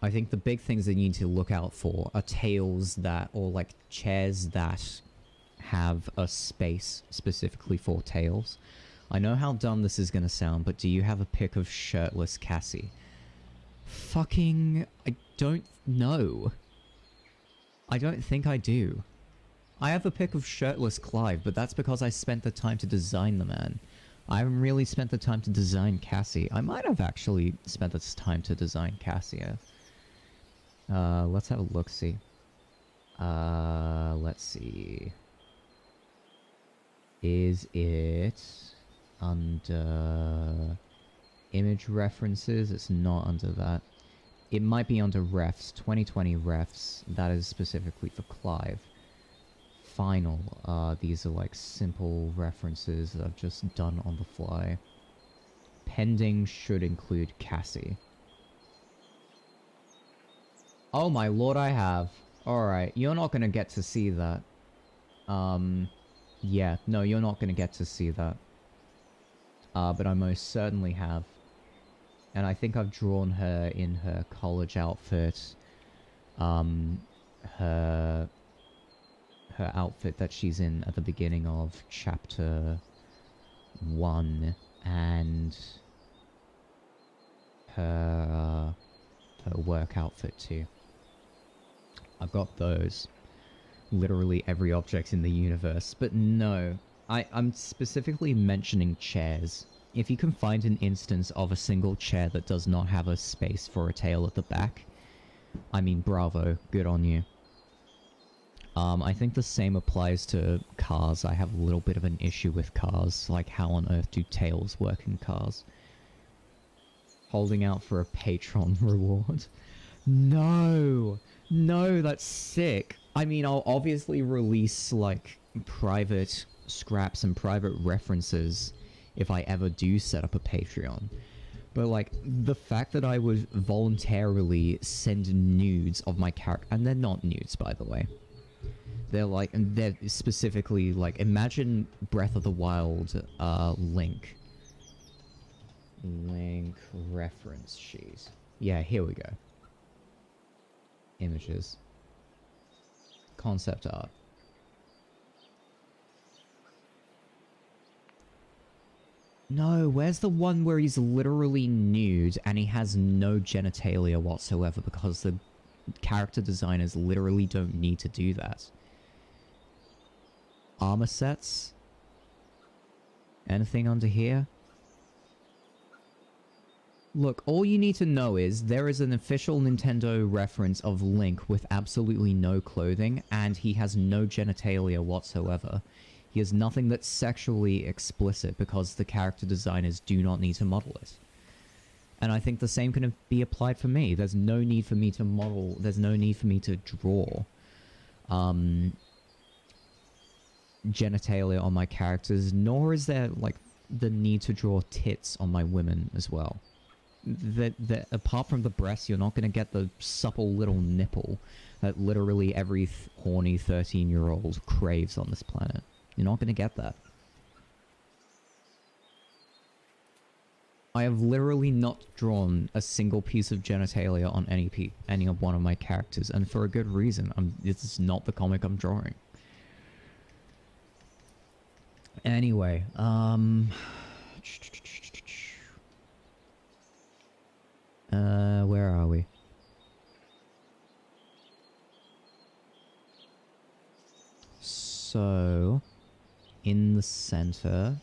S1: I think the big things that you need to look out for are tails that, or like chairs that have a space specifically for tails. I know how dumb this is gonna sound, but do you have a pic of shirtless Cassie? Fucking... I don't know. I don't think I do. I have a pic of shirtless Clive, but that's because I spent the time to design the man. I haven't really spent the time to design Cassie. I might have actually spent this time to design Cassie. Let's have a look-see. Let's see. Is it under image references? It's not under that. It might be under refs, 2020 refs. That is specifically for Clive. Final, these are like simple references that I've just done on the fly. Pending should include Cassie. Oh my lord, I have. Alright, you're not gonna get to see that. Yeah, no, you're not gonna get to see that. But I most certainly have. And I think I've drawn her in her college outfit. Her outfit that she's in at the beginning of chapter 1, and her work outfit too. I've got those. Literally every object in the universe. But no, I'm specifically mentioning chairs. If you can find an instance of a single chair that does not have a space for a tail at the back, I mean, bravo, good on you. I think the same applies to cars. I have a little bit of an issue with cars. Like, how on earth do tails work in cars? Holding out for a Patreon reward. No! No, that's sick. I mean, I'll obviously release, like, private scraps and private references if I ever do set up a Patreon. But, like, the fact that I would voluntarily send nudes of my character... And they're not nudes, by the way. They're, like... They're specifically, like... Imagine Breath of the Wild, Link. Link reference sheet. Yeah, here we go. Images. Concept art. No, where's the one where he's literally nude and he has no genitalia whatsoever because the character designers literally don't need to do that? Armor sets? Anything under here? Look, all you need to know is there is an official Nintendo reference of Link with absolutely no clothing, and he has no genitalia whatsoever. He has nothing that's sexually explicit because the character designers do not need to model it. And I think the same can be applied for me. There's no need for me to model, there's no need for me to draw genitalia on my characters, nor is there, like, the need to draw tits on my women as well. That apart from the breasts, you're not going to get the supple little nipple that literally every horny 13-year-old craves on this planet. You're not going to get that. I have literally not drawn a single piece of genitalia on any of one of my characters, and for a good reason. This is not the comic I'm drawing. Anyway, where are we? So, in the center.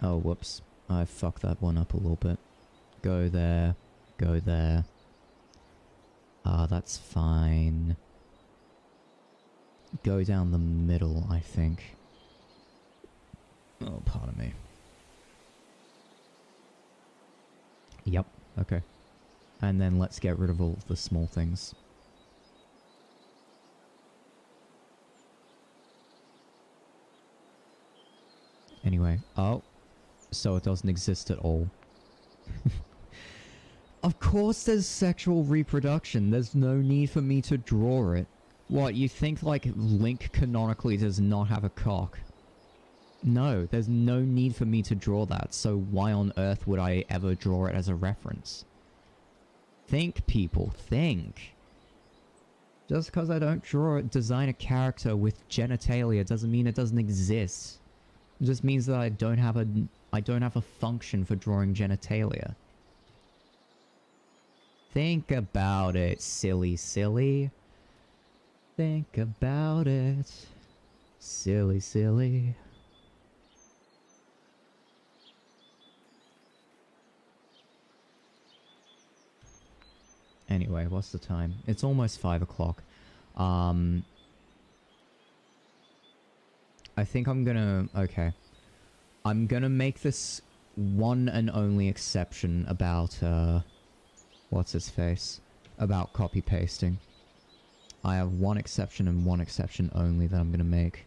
S1: Oh, whoops. I fucked that one up a little bit. Go there. Go there. That's fine. Go down the middle, I think. Oh, pardon me. Yep, okay. And then let's get rid of all the small things. Anyway, oh, so it doesn't exist at all. Of course there's sexual reproduction. There's no need for me to draw it. What, you think, like, Link canonically does not have a cock? No, there's no need for me to draw that, so why on earth would I ever draw it as a reference? Think, people, think. Just because I don't design a character with genitalia doesn't mean it doesn't exist. It just means that I don't have a function for drawing genitalia. Think about it, silly, silly. Think about it. Silly, silly. Anyway, what's the time? It's almost 5 o'clock. I think I'm gonna... Okay. I'm gonna make this one and only exception about, what's his face? About copy-pasting. I have one exception and one exception only that I'm gonna make.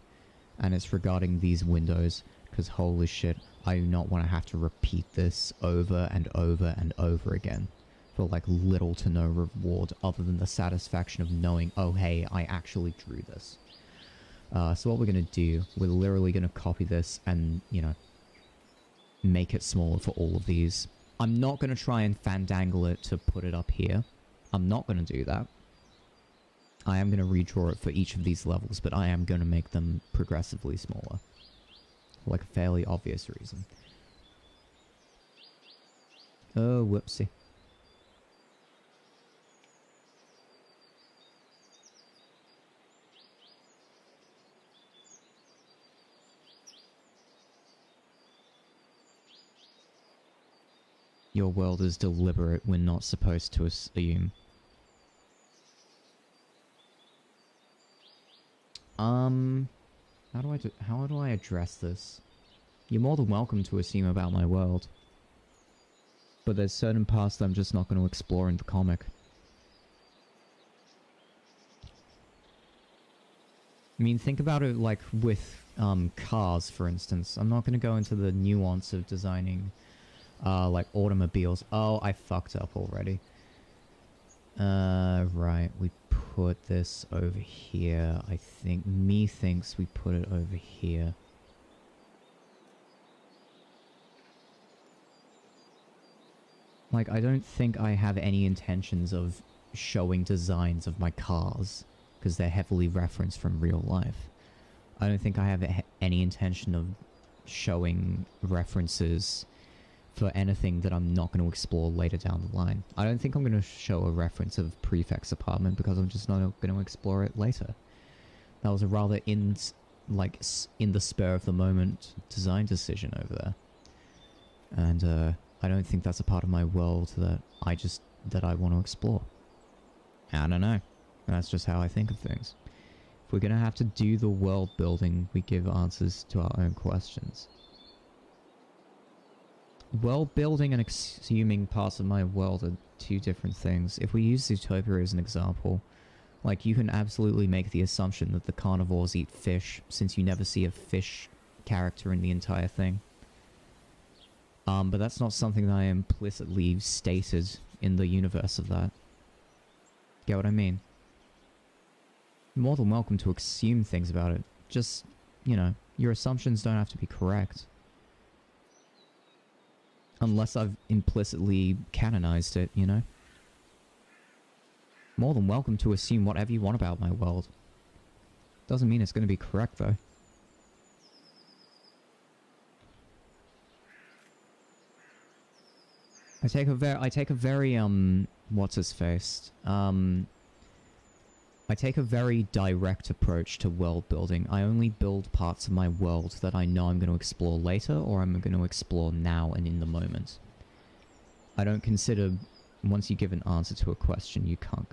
S1: And it's regarding these windows. Because holy shit, I do not want to have to repeat this over and over and over again. For like little to no reward other than the satisfaction of knowing, oh hey, I actually drew this. So what we're gonna do, we're literally gonna copy this and, you know, make it smaller for all of these. I'm not gonna try and fandangle it to put it up here. I'm not gonna do that. I am gonna redraw it for each of these levels, but I am gonna make them progressively smaller. For like a fairly obvious reason. Oh, whoopsie. Your world is deliberate, we're not supposed to assume. How do I address this? You're more than welcome to assume about my world. But there's certain parts that I'm just not going to explore in the comic. I mean, think about it like with, cars, for instance. I'm not going to go into the nuance of designing... like automobiles. Oh, I fucked up already. Right, we put this over here. I think, methinks we put it over here. Like, I don't think I have any intentions of showing designs of my cars, because they're heavily referenced from real life. I don't think I have any intention of showing references for anything that I'm not going to explore later down the line. I don't think I'm going to show a reference of Prefect's apartment because I'm just not going to explore it later. That was a rather in the spur of the moment design decision over there. And I don't think that's a part of my world that I want to explore. I don't know. That's just how I think of things. If we're going to have to do the world building, we give answers to our own questions. World building and assuming parts of my world are two different things. If we use Zootopia as an example, like, you can absolutely make the assumption that the carnivores eat fish, since you never see a fish character in the entire thing. But that's not something that I implicitly stated in the universe of that. Get what I mean? You're more than welcome to assume things about it. Just, you know, your assumptions don't have to be correct. Unless I've implicitly canonized it, you know? More than welcome to assume whatever you want about my world. Doesn't mean it's going to be correct, though. I take a very, what's his face? I take a very direct approach to world building. I only build parts of my world that I know I'm going to explore later, or I'm going to explore now and in the moment. I don't consider, once you give an answer to a question, you can't...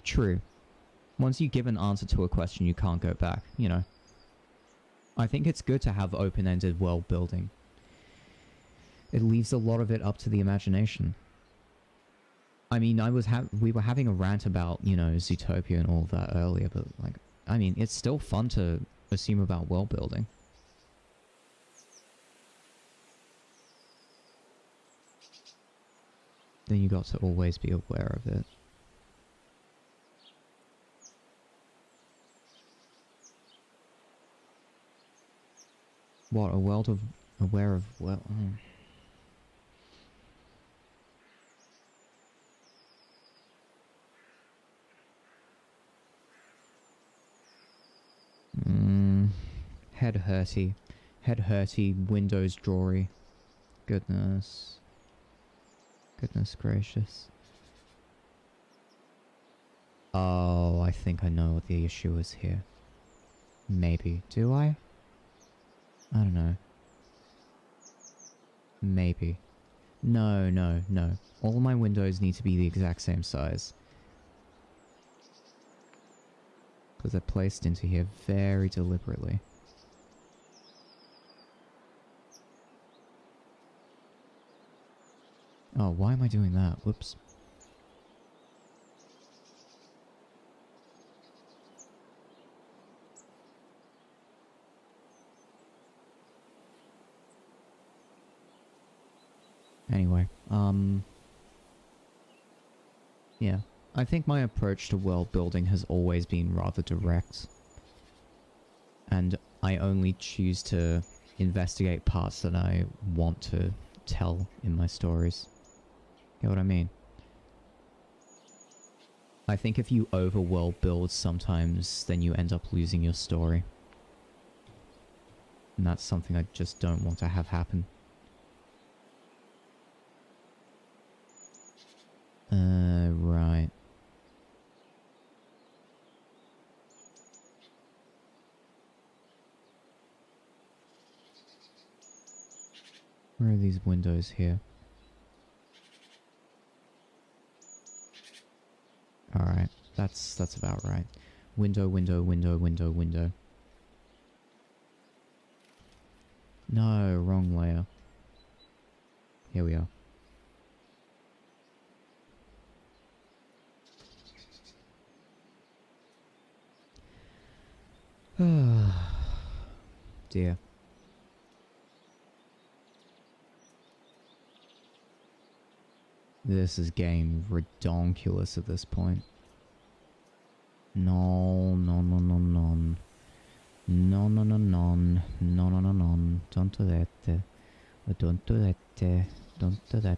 S1: True. Once you give an answer to a question, you can't go back, you know. I think it's good to have open-ended world building. It leaves a lot of it up to the imagination. I mean, we were having a rant about, you know, Zootopia and all of that earlier, but like, I mean, it's still fun to assume about world building. Then you got to always be aware of it. What, a world of aware of, well... Head hurty. Head hurty, Windows drawery. Goodness. Goodness gracious. Oh, I think I know what the issue is here. Maybe. Do I? I don't know. Maybe. No, no, no. All my windows need to be the exact same size. Because they're placed into here very deliberately. Oh, why am I doing that? Whoops. Anyway, yeah. I think my approach to world building has always been rather direct. And I only choose to investigate parts that I want to tell in my stories. You know what I mean? I think if you overworld build sometimes, then you end up losing your story. And that's something I just don't want to have happen. Right. Where are these windows here? Alright, that's about right. Window, window, window, window, window. No, wrong layer. Here we are. Dear. This is getting redonkulous at this point. No, no, no, no, no. No, no, no, no. No, no, no, no. Don't do that. Don't do that. Don't do that.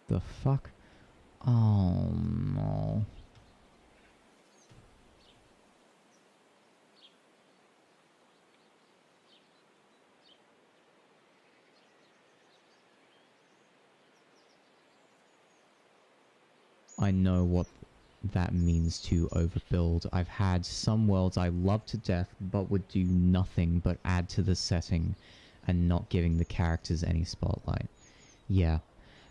S1: The fuck? Oh no. I know what that means to overbuild. I've had some worlds I love to death but would do nothing but add to the setting and not giving the characters any spotlight. Yeah.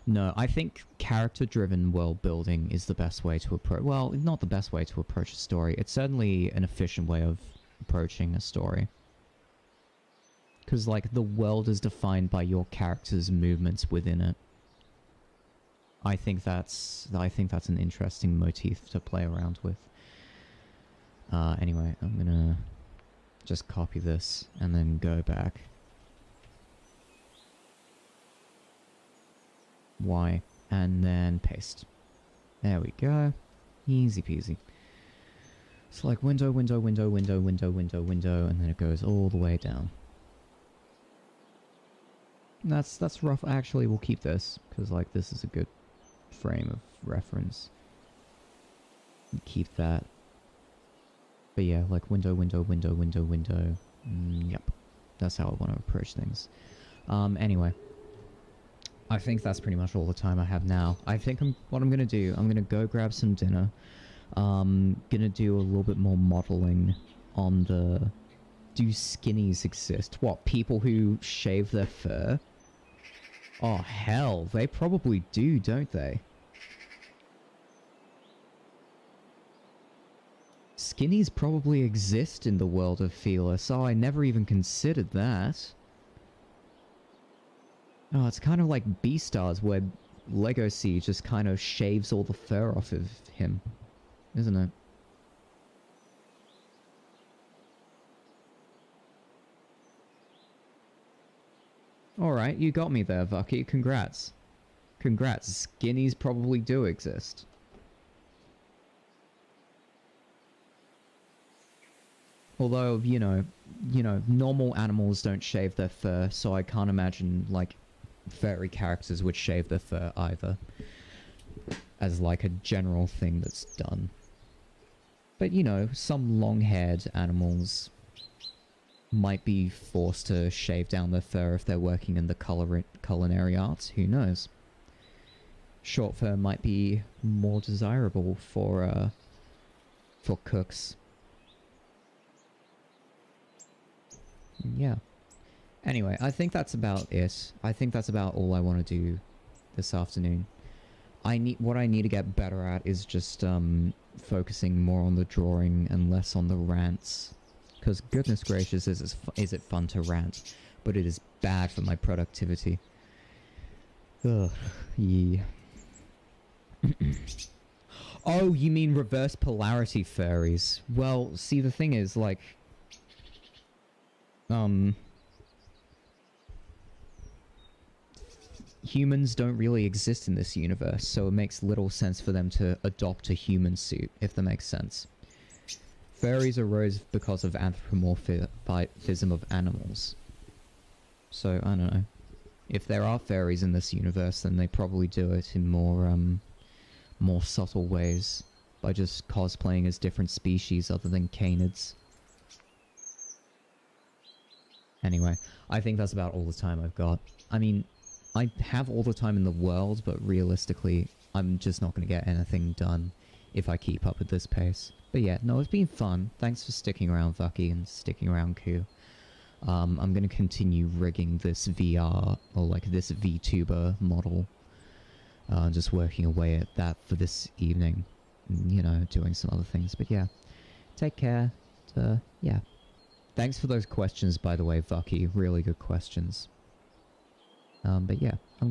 S1: No, I think character-driven world building is the best way to approach... Well, not the best way to approach a story. It's certainly an efficient way of approaching a story. Because, like, the world is defined by your character's movements within it. I think that's an interesting motif to play around with. Anyway, I'm gonna just copy this and then go back. Y, and then paste. There we go. Easy peasy. It's like window, window, window, window, window, window, window, and then it goes all the way down. And that's rough. Actually, we'll keep this, because like this is a good frame of reference. Keep that. But yeah, like window, window, window, window, window. Yep. That's how I want to approach things. Anyway. I think that's pretty much all the time I have now. I think what I'm gonna do, I'm gonna go grab some dinner. Gonna do a little bit more modeling on the... Do skinnies exist? What, people who shave their fur? Oh hell, they probably do, don't they? skinnies probably exist in the world of Felis. Oh, I never even considered that. Oh, it's kind of like Beastars, where Legacy just kind of shaves all the fur off of him, isn't it? Alright, you got me there, Vucky. Congrats. Congrats. Skinnies probably do exist. Although, you know, normal animals don't shave their fur, so I can't imagine, like, furry characters would shave their fur either. As, like, a general thing that's done. But, you know, some long-haired animals might be forced to shave down their fur if they're working in the culinary arts. Who knows? Short fur might be more desirable for cooks. Yeah. Anyway, I think that's about it. I think that's about all I want to do this afternoon. What I need to get better at is just focusing more on the drawing and less on the rants. Because goodness gracious, is it fun to rant, but it is bad for my productivity. Ugh, yeah. Oh, you mean reverse polarity furries? Well, see, the thing is, like, humans don't really exist in this universe, so it makes little sense for them to adopt a human suit, if that makes sense. Furries arose because of anthropomorphism of animals. So, I don't know. If there are fairies in this universe, then they probably do it in more subtle ways, by just cosplaying as different species other than canids. Anyway, I think that's about all the time I've got. I mean, I have all the time in the world, but realistically, I'm just not going to get anything done if I keep up at this pace. But yeah, no, it's been fun. Thanks for sticking around, Vucky, and sticking around, Q. I'm going to continue rigging this VR, or like this VTuber model. Just working away at that for this evening. You know, doing some other things. But yeah, take care. Yeah. Thanks for those questions, by the way, Vucky. Really good questions. But yeah, I'm